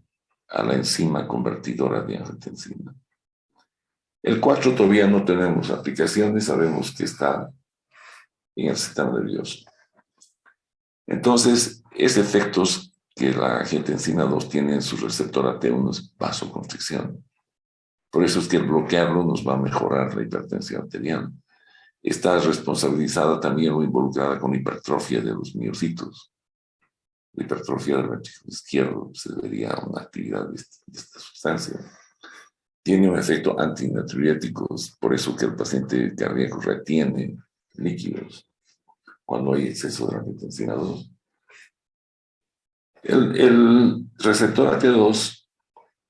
a la enzima convertidora de angiotensina. El 4 todavía no tenemos aplicaciones, sabemos que está en el sistema nervioso. Entonces, esos efectos que la angiotensina 2 tiene en su receptor AT1 es vasoconstricción. Por eso es que el bloquearlo nos va a mejorar la hipertensión arterial. Está responsabilizada también o involucrada con hipertrofia de los miocitos. La hipertrofia del ventrículo izquierdo se debería a una actividad de esta sustancia. Tiene un efecto antinatriurético, por eso que el paciente cardíaco retiene líquidos cuando hay exceso de angiotensina 2. El receptor AT2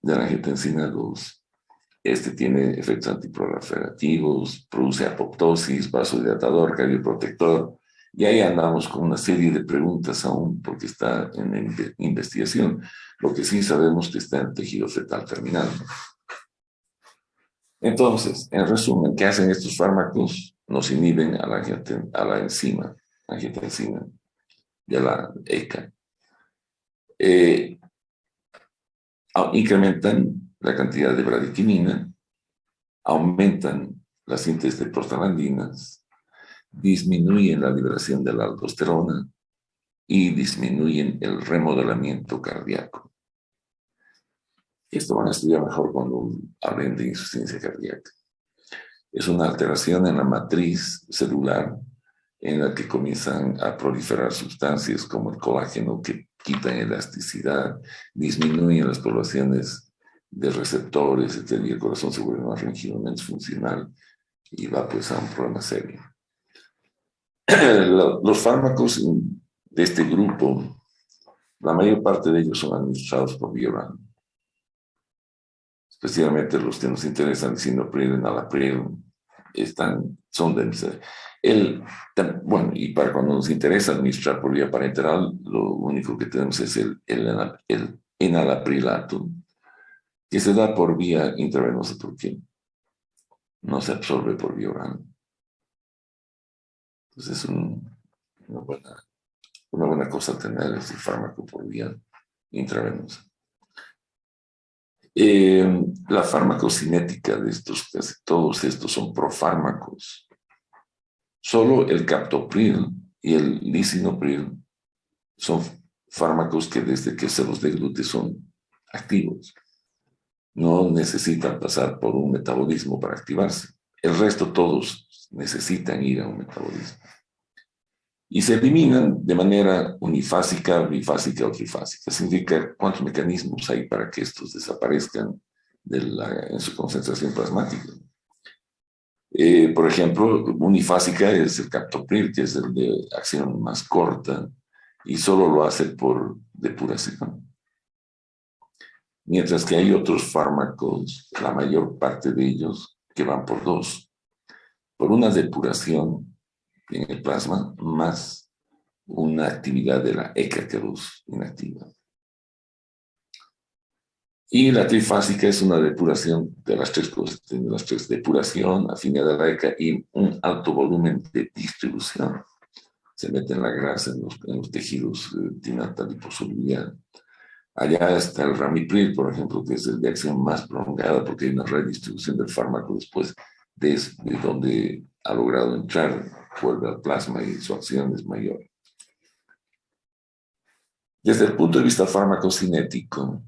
de la angiotensina 2 tiene efectos antiproliferativos, produce apoptosis, vasodilatador, cardioprotector, y ahí andamos con una serie de preguntas aún porque está en investigación. Lo que sí sabemos que está en tejido fetal terminal. Entonces, en resumen, ¿qué hacen estos fármacos? Nos inhiben a la enzima, angiotensina, de la ECA. Incrementan la cantidad de bradiquinina, aumentan la síntesis de prostaglandinas, disminuyen la liberación de la aldosterona y disminuyen el remodelamiento cardíaco. Esto van a estudiar mejor cuando hablen de insuficiencia cardíaca. Es una alteración en la matriz celular en la que comienzan a proliferar sustancias como el colágeno que quitan elasticidad, disminuyen las poblaciones de receptores, etc. Y el corazón se vuelve más rígido, menos funcional y va pues a un problema serio. Los fármacos de este grupo, la mayor parte de ellos son administrados por vía oral. Especialmente los que nos interesan, lisinopril, enalapril, son de bueno, y para cuando nos interesa administrar por vía parenteral, lo único que tenemos es el enalaprilato, que se da por vía intravenosa porque no se absorbe por vía oral. Entonces es una buena cosa tener ese fármaco por vía intravenosa. La farmacocinética de casi todos estos son profármacos. Solo el captopril y el lisinopril son fármacos que desde que se los deglute son activos. No necesitan pasar por un metabolismo para activarse. El resto todos necesitan ir a un metabolismo. Y se eliminan de manera unifásica, bifásica o trifásica. Significa cuántos mecanismos hay para que estos desaparezcan en su concentración plasmática. Por ejemplo, unifásica es el captopril, que es el de acción más corta, y solo lo hace por depuración. Mientras que hay otros fármacos, la mayor parte de ellos, que van por dos. Por una depuración en el plasma, más una actividad de la ECA que los inactiva. Y la trifásica es una depuración de las tres cosas, tiene las tres: depuración, afinidad de la ECA y un alto volumen de distribución. Se mete en la grasa, en los tejidos, tiene alta liposolubilidad. Allá está el ramipril, por ejemplo, que es el de acción más prolongada porque hay una redistribución del fármaco después de donde ha logrado entrar, vuelve al plasma y su acción es mayor. Desde el punto de vista farmacocinético,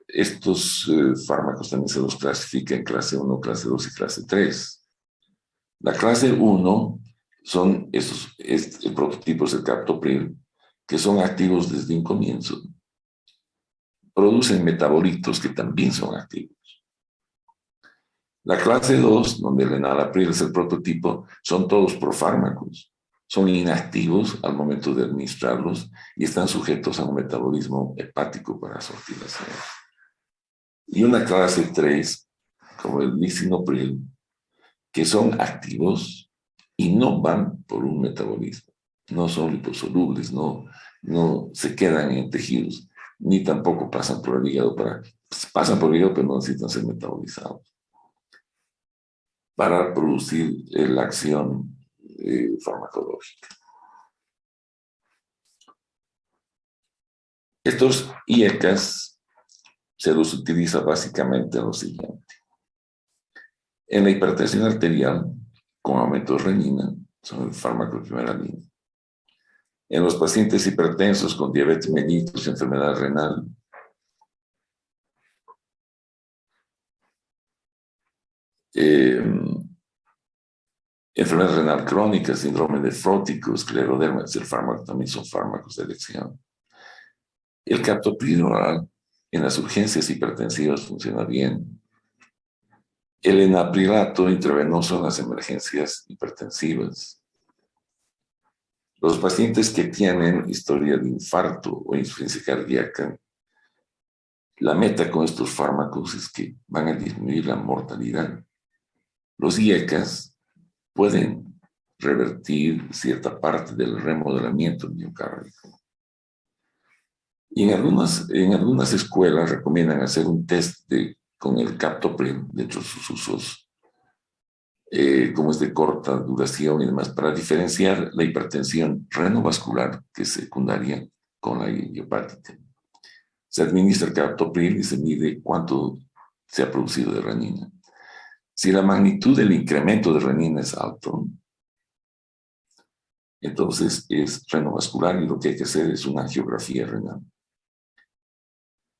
estos fármacos también se los clasifica en clase 1, clase 2 y clase 3. La clase 1 son esos prototipos de captopril que son activos desde un comienzo. Producen metabolitos que también son activos. La clase 2, donde el enalapril es el prototipo, son todos profármacos. Son inactivos al momento de administrarlos y están sujetos a un metabolismo hepático para su activación. Y una clase 3, como el lisinopril, que son activos y no van por un metabolismo. No son liposolubles, no se quedan en tejidos, ni tampoco pasan por el hígado pasan por el hígado, pero no necesitan ser metabolizados para producir la acción farmacológica. Estos IECAS se los utiliza básicamente en lo siguiente. En la hipertensión arterial, con aumento de renina, son el fármaco de primera línea. En los pacientes hipertensos con diabetes mellitus y enfermedad renal, enfermedad renal crónica, síndrome nefrótico, escleroderma, también son fármacos de elección. El captopril oral en las urgencias hipertensivas funciona bien. El enaprilato intravenoso en las emergencias hipertensivas. Los pacientes que tienen historia de infarto o insuficiencia cardíaca, la meta con estos fármacos es que van a disminuir la mortalidad. Los IECAS pueden revertir cierta parte del remodelamiento miocárdico. Y en algunas escuelas recomiendan hacer un test con el captopril dentro de sus usos, como es de corta duración y demás, para diferenciar la hipertensión renovascular, que es secundaria, con la idiopática. Se administra el captopril y se mide cuánto se ha producido de renina. Si la magnitud del incremento de renina es alto, entonces es renovascular y lo que hay que hacer es una angiografía renal.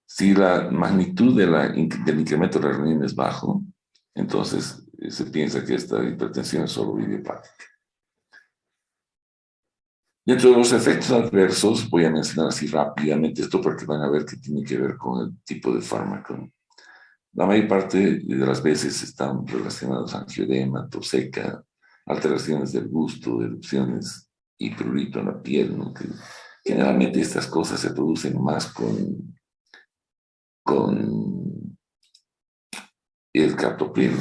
Si la magnitud del incremento de la renina es bajo, entonces se piensa que esta hipertensión es solo idiopática. Dentro de los efectos adversos, voy a mencionar así rápidamente esto porque van a ver que tiene que ver con el tipo de fármaco. La mayor parte de las veces están relacionados a angioedema, tos seca, alteraciones del gusto, erupciones y prurito en la piel, ¿no? Que generalmente estas cosas se producen más con el captopril.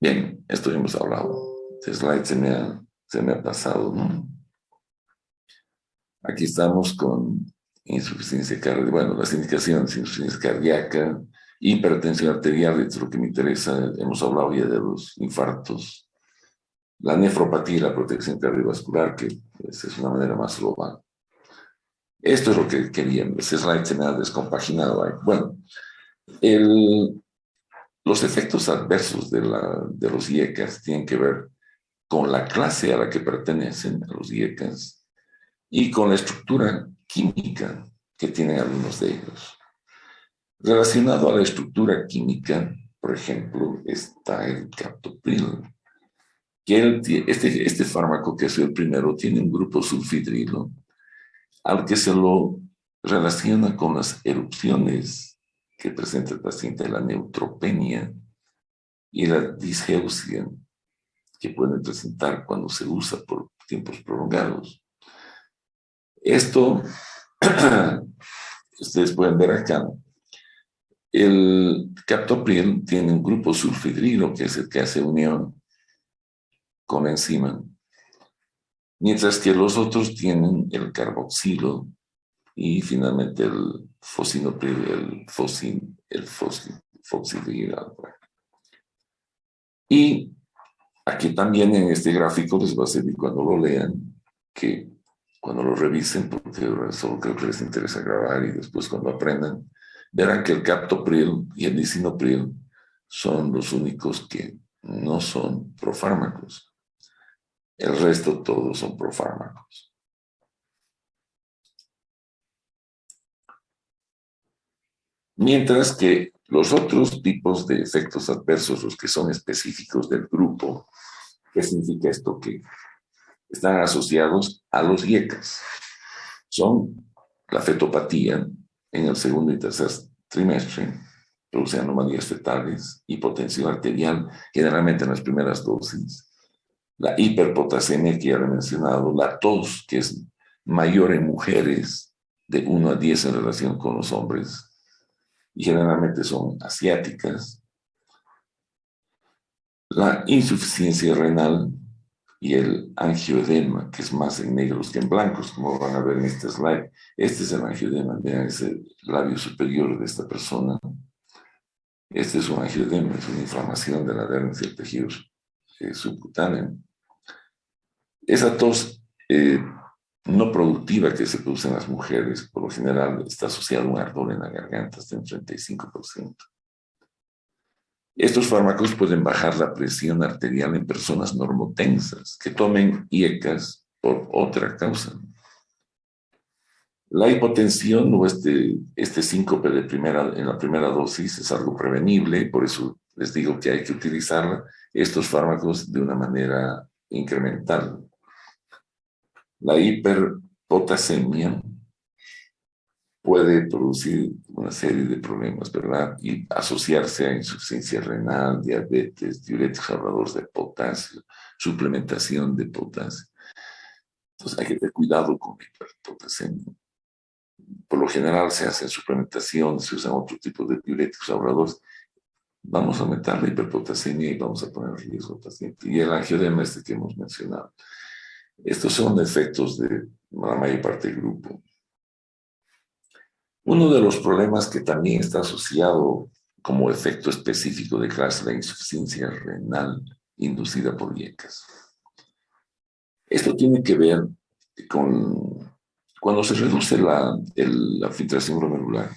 Bien, esto ya hemos hablado. Este slide se me ha pasado, ¿no? Aquí estamos con insuficiencia cardíaca, bueno, las indicaciones, insuficiencia cardíaca, hipertensión arterial, esto es lo que me interesa, hemos hablado ya de los infartos, la nefropatía y la protección cardiovascular, que es una manera más global. Esto es lo que quería, ese slide se me ha descompaginado ahí. Bueno, los efectos adversos de los IECAS tienen que ver con la clase a la que pertenecen a los IECAS y con la estructura química que tienen algunos de ellos. Relacionado a la estructura química, por ejemplo, está el captopril, que este fármaco, que es el primero, tiene un grupo sulfidrilo al que se lo relaciona con las erupciones que presenta el paciente, la neutropenia y la disgeusia que pueden presentar cuando se usa por tiempos prolongados. Esto, ustedes pueden ver acá, el captopril tiene un grupo sulfidrilo, que es el que hace unión con la enzima, mientras que los otros tienen el carboxilo y finalmente el fosinopril, el foxidrilo. Y aquí también en este gráfico les va a servir cuando lo lean, que cuando lo revisen, porque solo creo que les interesa grabar y después cuando aprendan, verán que el captopril y el lisinopril son los únicos que no son profármacos. El resto todos son profármacos. Mientras que los otros tipos de efectos adversos, los que son específicos del grupo, ¿qué significa esto? Que están asociados a los IECAS. Son la fetopatía en el segundo y tercer trimestre, produce anomalías fetales, hipotensión arterial, generalmente en las primeras dosis, la hiperpotasemia que ya he mencionado, la tos, que es mayor en mujeres de 1 a 10 en relación con los hombres, y generalmente son asiáticas, la insuficiencia renal y el angioedema, que es más en negros que en blancos, como van a ver en este slide. Este es el angioedema, vean, es el labio superior de esta persona. Este es un angioedema, es una inflamación de la dermis y el tejido subcutáneo. Esa tos no productiva que se produce en las mujeres, por lo general está asociada a un ardor en la garganta hasta un 35%. Estos fármacos pueden bajar la presión arterial en personas normotensas que tomen IECAS por otra causa. La hipotensión o este síncope en la primera dosis es algo prevenible, por eso les digo que hay que utilizar estos fármacos de una manera incremental. La hiperpotasemia puede producir una serie de problemas, ¿verdad? Y asociarse a insuficiencia renal, diabetes, diuréticos ahorradores de potasio, suplementación de potasio. Entonces hay que tener cuidado con la hiperpotasemia. Por lo general se hace suplementación, se usan otro tipo de diuréticos ahorradores. Vamos a aumentar la hiperpotasemia y vamos a poner en riesgo al paciente. Y el angioedema que hemos mencionado. Estos son efectos de la mayor parte del grupo. Uno de los problemas que también está asociado como efecto específico de clase la insuficiencia renal inducida por IECAS. Esto tiene que ver con cuando se reduce la filtración glomerular,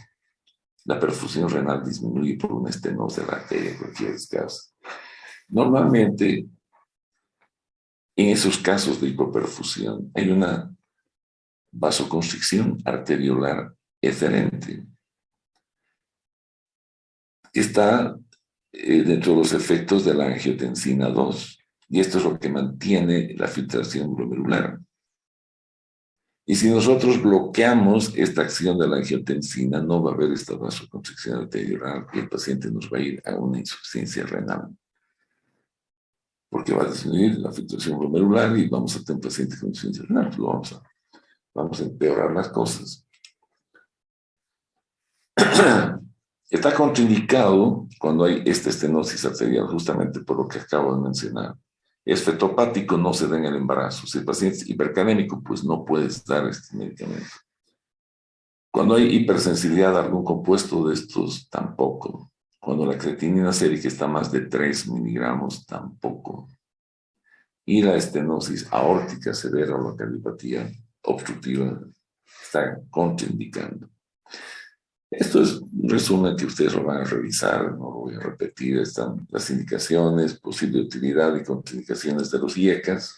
la perfusión renal disminuye por una estenosis de la arteria, cualquier causa. Normalmente, en esos casos de hipoperfusión, hay una vasoconstricción arteriolar eferente. Está dentro de los efectos de la angiotensina 2, y esto es lo que mantiene la filtración glomerular. Y si nosotros bloqueamos esta acción de la angiotensina, no va a haber esta vasoconstricción arteriolar y el paciente nos va a ir a una insuficiencia renal. Porque va a disminuir la filtración glomerular y vamos a tener un paciente con insuficiencia renal. Pues vamos a empeorar las cosas. Está contraindicado cuando hay esta estenosis arterial, justamente por lo que acabo de mencionar. Es fetopático, no se da en el embarazo. Si el paciente es hipercalémico, pues no puedes dar este medicamento. Cuando hay hipersensibilidad a algún compuesto de estos, tampoco. Cuando la creatinina sérica está más de 3 miligramos, tampoco. Y la estenosis aórtica severa o la cardiopatía obstructiva está contraindicando. Esto es un resumen que ustedes lo van a revisar, no lo voy a repetir. Están las indicaciones, posible utilidad y contraindicaciones de los IECAS.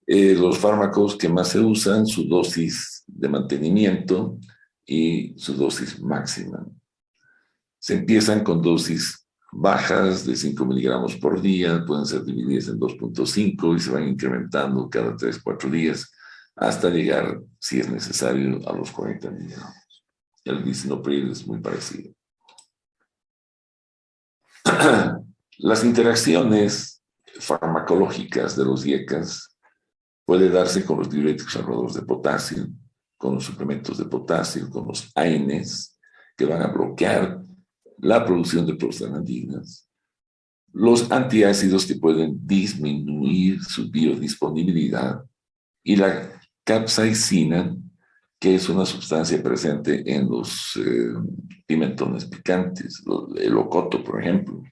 Los fármacos que más se usan, su dosis de mantenimiento y su dosis máxima. Se empiezan con dosis bajas de 5 miligramos por día, pueden ser divididas en 2.5 y se van incrementando cada 3-4 días hasta llegar, si es necesario, a los 40 miligramos. El lisinopril es muy parecido. Las interacciones farmacológicas de los IECAS puede darse con los diuréticos ahorradores de potasio, con los suplementos de potasio, con los AINES, que van a bloquear la producción de prostaglandinas, los antiácidos que pueden disminuir su biodisponibilidad y la capsaicina, que es una sustancia presente en los pimentones picantes, el ocoto, por ejemplo.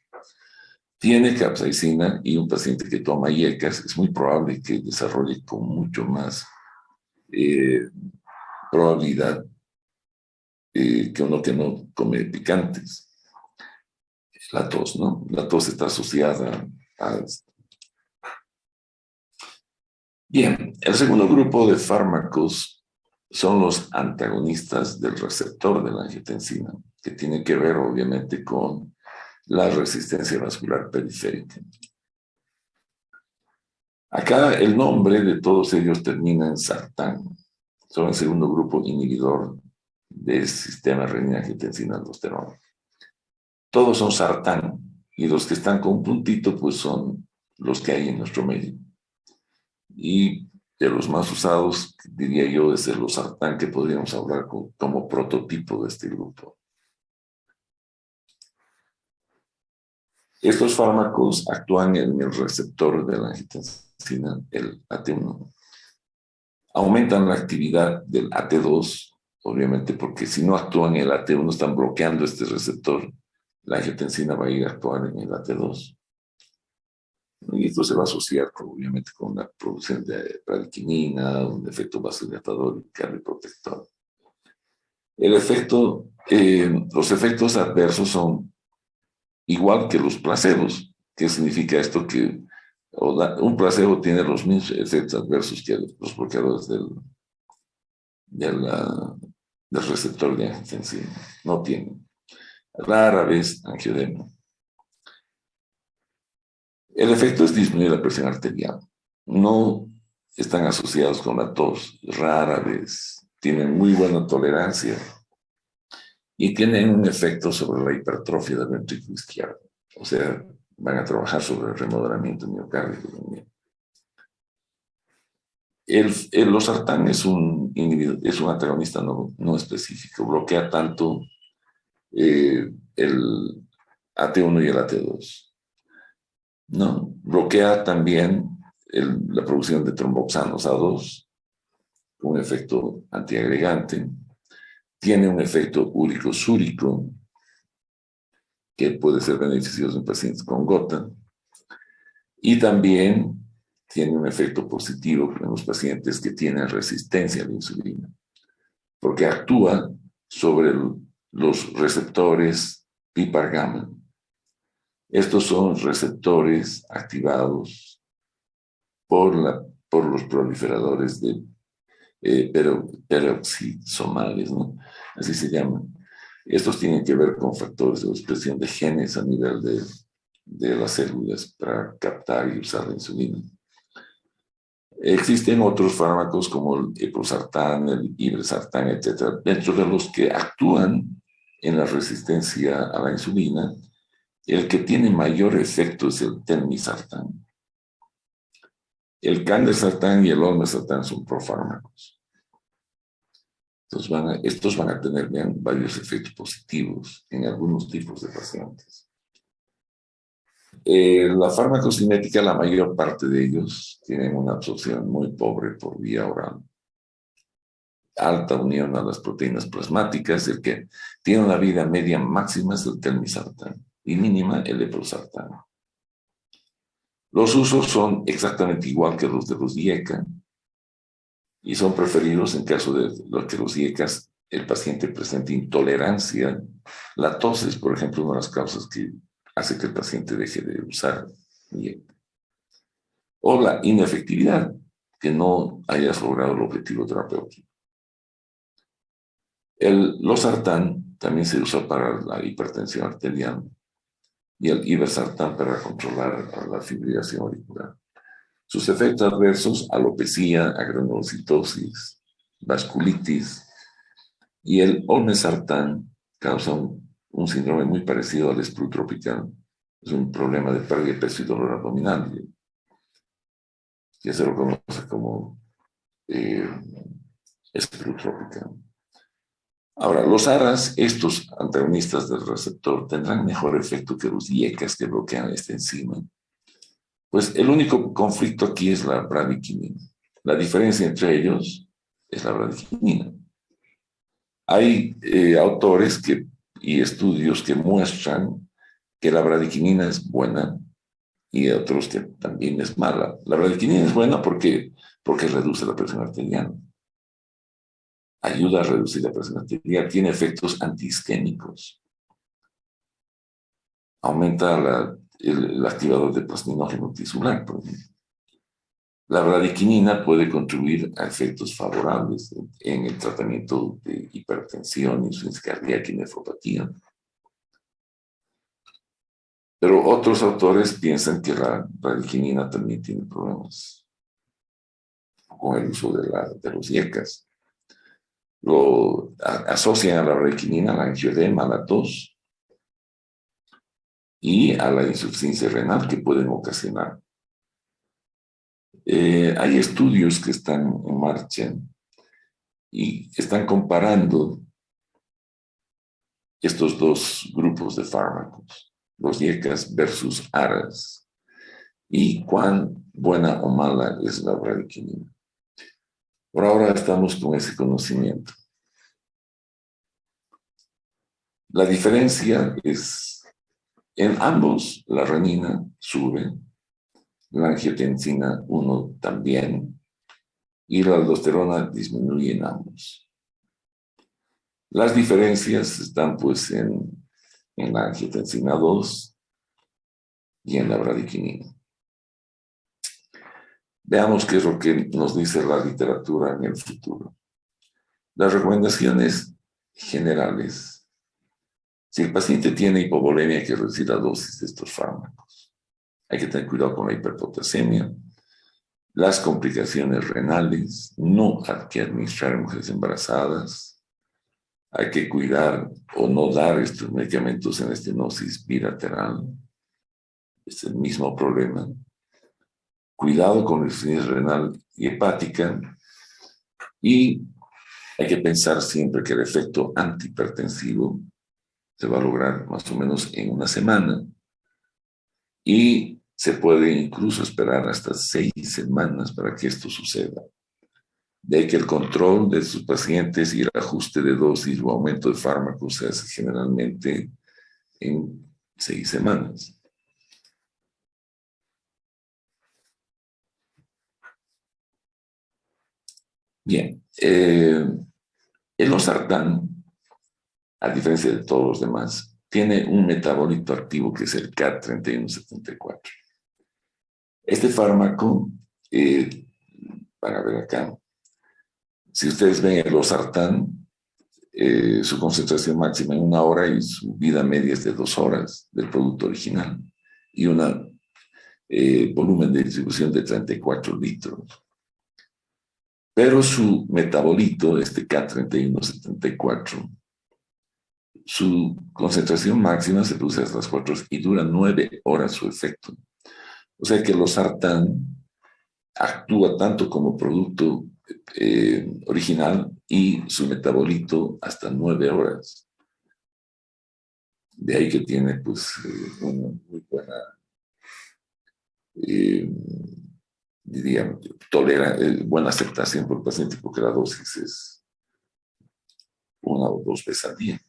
tiene capsaicina y un paciente que toma IECAS, es muy probable que desarrolle con mucho más eh, probabilidad que uno que no come picantes. La tos, ¿no? La tos está asociada a... Bien, el segundo grupo de fármacos son los antagonistas del receptor de la angiotensina, que tiene que ver obviamente con la resistencia vascular periférica. Acá el nombre de todos ellos termina en sartán. Son el segundo grupo inhibidor del sistema renina-angiotensina-aldosterona. Todos son sartán y los que están con un puntito pues son los que hay en nuestro medio. Y de los más usados, diría yo, es el losartán, que podríamos hablar como prototipo de este grupo. Estos fármacos actúan en el receptor de la angiotensina, el AT1. Aumentan la actividad del AT2, obviamente, porque si no actúan en el AT1, están bloqueando este receptor, la angiotensina va a ir a actuar en el AT2. Y esto se va a asociar obviamente con la producción de radiquinina, un efecto vasodilatador y cardioprotector. Los efectos adversos son igual que los placebos. ¿Qué significa esto? Que un placebo tiene los mismos efectos adversos que los bloqueadores del, del receptor de angiotensina. No tienen. Rara vez angioedema. El efecto es disminuir la presión arterial. No están asociados con la tos, rara vez. Tienen muy buena tolerancia y tienen un efecto sobre la hipertrofia del ventrículo izquierdo. O sea, van a trabajar sobre el remodelamiento miocárdico también. El losartán es un antagonista no específico. Bloquea tanto el AT1 y el AT2. ¿No? Bloquea también la producción de tromboxanos A2, con un efecto antiagregante. Tiene un efecto úrico-súrico, que puede ser beneficioso en pacientes con gota. Y también tiene un efecto positivo en los pacientes que tienen resistencia a la insulina, porque actúa sobre los receptores PPAR-gamma. Estos son receptores activados por los proliferadores de peroxisomales, ¿no? Así se llaman. Estos tienen que ver con factores de expresión de genes a nivel de las células para captar y usar la insulina. Existen otros fármacos como el eprosartán, el irbesartán, etc., dentro de los que actúan en la resistencia a la insulina. El que tiene mayor efecto es el telmisartán. El candesartán y el olmesartán son profármacos. Entonces estos van a tener varios efectos positivos en algunos tipos de pacientes. La farmacocinética, la mayor parte de ellos tienen una absorción muy pobre por vía oral. Alta unión a las proteínas plasmáticas. El que tiene una vida media máxima es el telmisartán y mínima el eprosartán. Los usos son exactamente igual que los de los IECA y son preferidos en caso de que los IECAs el paciente presente intolerancia. La tos es, por ejemplo, una de las causas que hace que el paciente deje de usar IECA. O la inefectividad, que no hayas logrado el objetivo terapéutico. El losartán también se usa para la hipertensión arterial y el irbesartán para controlar la fibrilación auricular. Sus efectos adversos: alopecia, agranulocitosis, vasculitis, y el olmesartán causa un síndrome muy parecido al sprue tropical. Es un problema de pérdida de peso y dolor abdominal, que se lo conoce como sprue tropical. Ahora, los ARAs, estos antagonistas del receptor, tendrán mejor efecto que los IECAs que bloquean esta enzima. Pues el único conflicto aquí es la bradiquinina. La diferencia entre ellos es la bradiquinina. Hay autores y estudios que muestran que la bradiquinina es buena y otros que también es mala. La bradiquinina es buena porque reduce la presión arterial. Ayuda a reducir la presión arterial, tiene efectos antiisquémicos. Aumenta el activador de plasminógeno tisular, por ejemplo. La bradiquinina puede contribuir a efectos favorables en el tratamiento de hipertensión, insuficiencia cardíaca y nefropatía. Pero otros autores piensan que la bradiquinina también tiene problemas con el uso de los IECAS. Lo asocian a la bradiquinina, a la angioedema, a la tos y a la insuficiencia renal que pueden ocasionar. Hay estudios que están en marcha y están comparando estos dos grupos de fármacos, los IECAS versus ARAS, y cuán buena o mala es la bradiquinina. Por ahora estamos con ese conocimiento. La diferencia es, en ambos la renina sube, la angiotensina 1 también, y la aldosterona disminuye en ambos. Las diferencias están pues en la angiotensina 2 y en la bradiquinina. Veamos qué es lo que nos dice la literatura en el futuro. Las recomendaciones generales. Si el paciente tiene hipovolemia, hay que reducir la dosis de estos fármacos. Hay que tener cuidado con la hiperpotasemia, las complicaciones renales, no hay que administrar en mujeres embarazadas, hay que cuidar o no dar estos medicamentos en estenosis bilateral, es el mismo problema. Cuidado con la insuficiencia renal y hepática, y hay que pensar siempre que el efecto antihipertensivo se va a lograr más o menos en una semana, y se puede incluso esperar hasta 6 semanas para que esto suceda. De que el control de sus pacientes y el ajuste de dosis o aumento de fármacos se hace generalmente en 6 semanas. Bien, el losartán, a diferencia de todos los demás, tiene un metabolito activo que es el CAT3174. Este fármaco, van a ver acá, si ustedes ven el losartán, su concentración máxima en 1 hora y su vida media es de 2 horas del producto original, y un volumen de distribución de 34 litros. Pero su metabolito, este K3174, su concentración máxima se produce hasta las 4 horas y dura 9 horas su efecto. O sea que el losartán actúa tanto como producto original y su metabolito hasta 9 horas. De ahí que tiene pues una muy buena, diría, buena aceptación por el paciente, porque la dosis es 1 o 2 veces al día.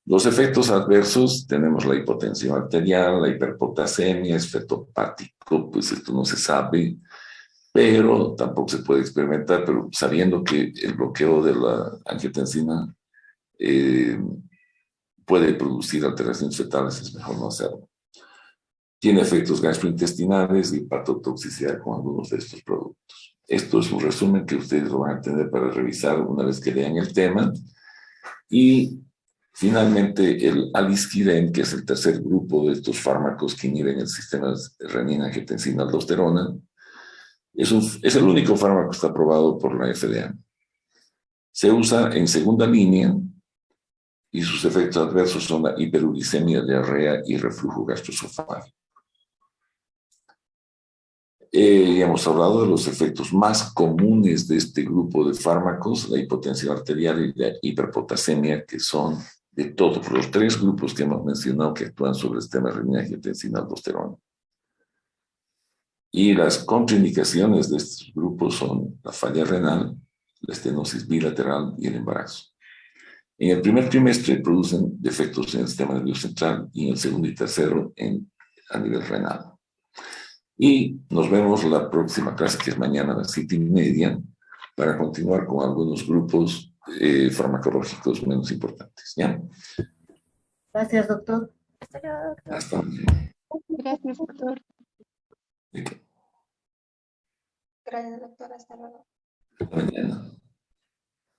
Los efectos adversos, tenemos la hipotensión arterial, la hiperpotasemia, efecto hepático, pues esto no se sabe, pero tampoco se puede experimentar, pero sabiendo que el bloqueo de la angiotensina puede producir alteraciones fetales, es mejor no hacerlo. Tiene efectos gastrointestinales y hepatotoxicidad con algunos de estos productos. Esto es un resumen que ustedes lo van a tener para revisar una vez que lean el tema. Y finalmente el alisquiren, que es el tercer grupo de estos fármacos que inhiben el sistema de renina, angiotensina, aldosterona, es el único fármaco que está aprobado por la FDA. Se usa en segunda línea y sus efectos adversos son la hiperuricemia, diarrea y reflujo gastroesofágico. Hemos hablado de los efectos más comunes de este grupo de fármacos, la hipotensión arterial y la hiperpotasemia, que son de todos los 3 grupos que hemos mencionado que actúan sobre el sistema renina, angiotensina, aldosterona. Y las contraindicaciones de estos grupos son la falla renal, la estenosis bilateral y el embarazo. En el primer trimestre producen defectos en el sistema nervioso central y en el segundo y tercero en a nivel renal. Y nos vemos la próxima clase, que es mañana a las 7:30, para continuar con algunos grupos farmacológicos menos importantes. ¿Ya? Gracias, doctor. Hasta luego, doctor. Hasta Gracias, doctor. mañana. Gracias, doctor. Hasta luego. Hasta mañana.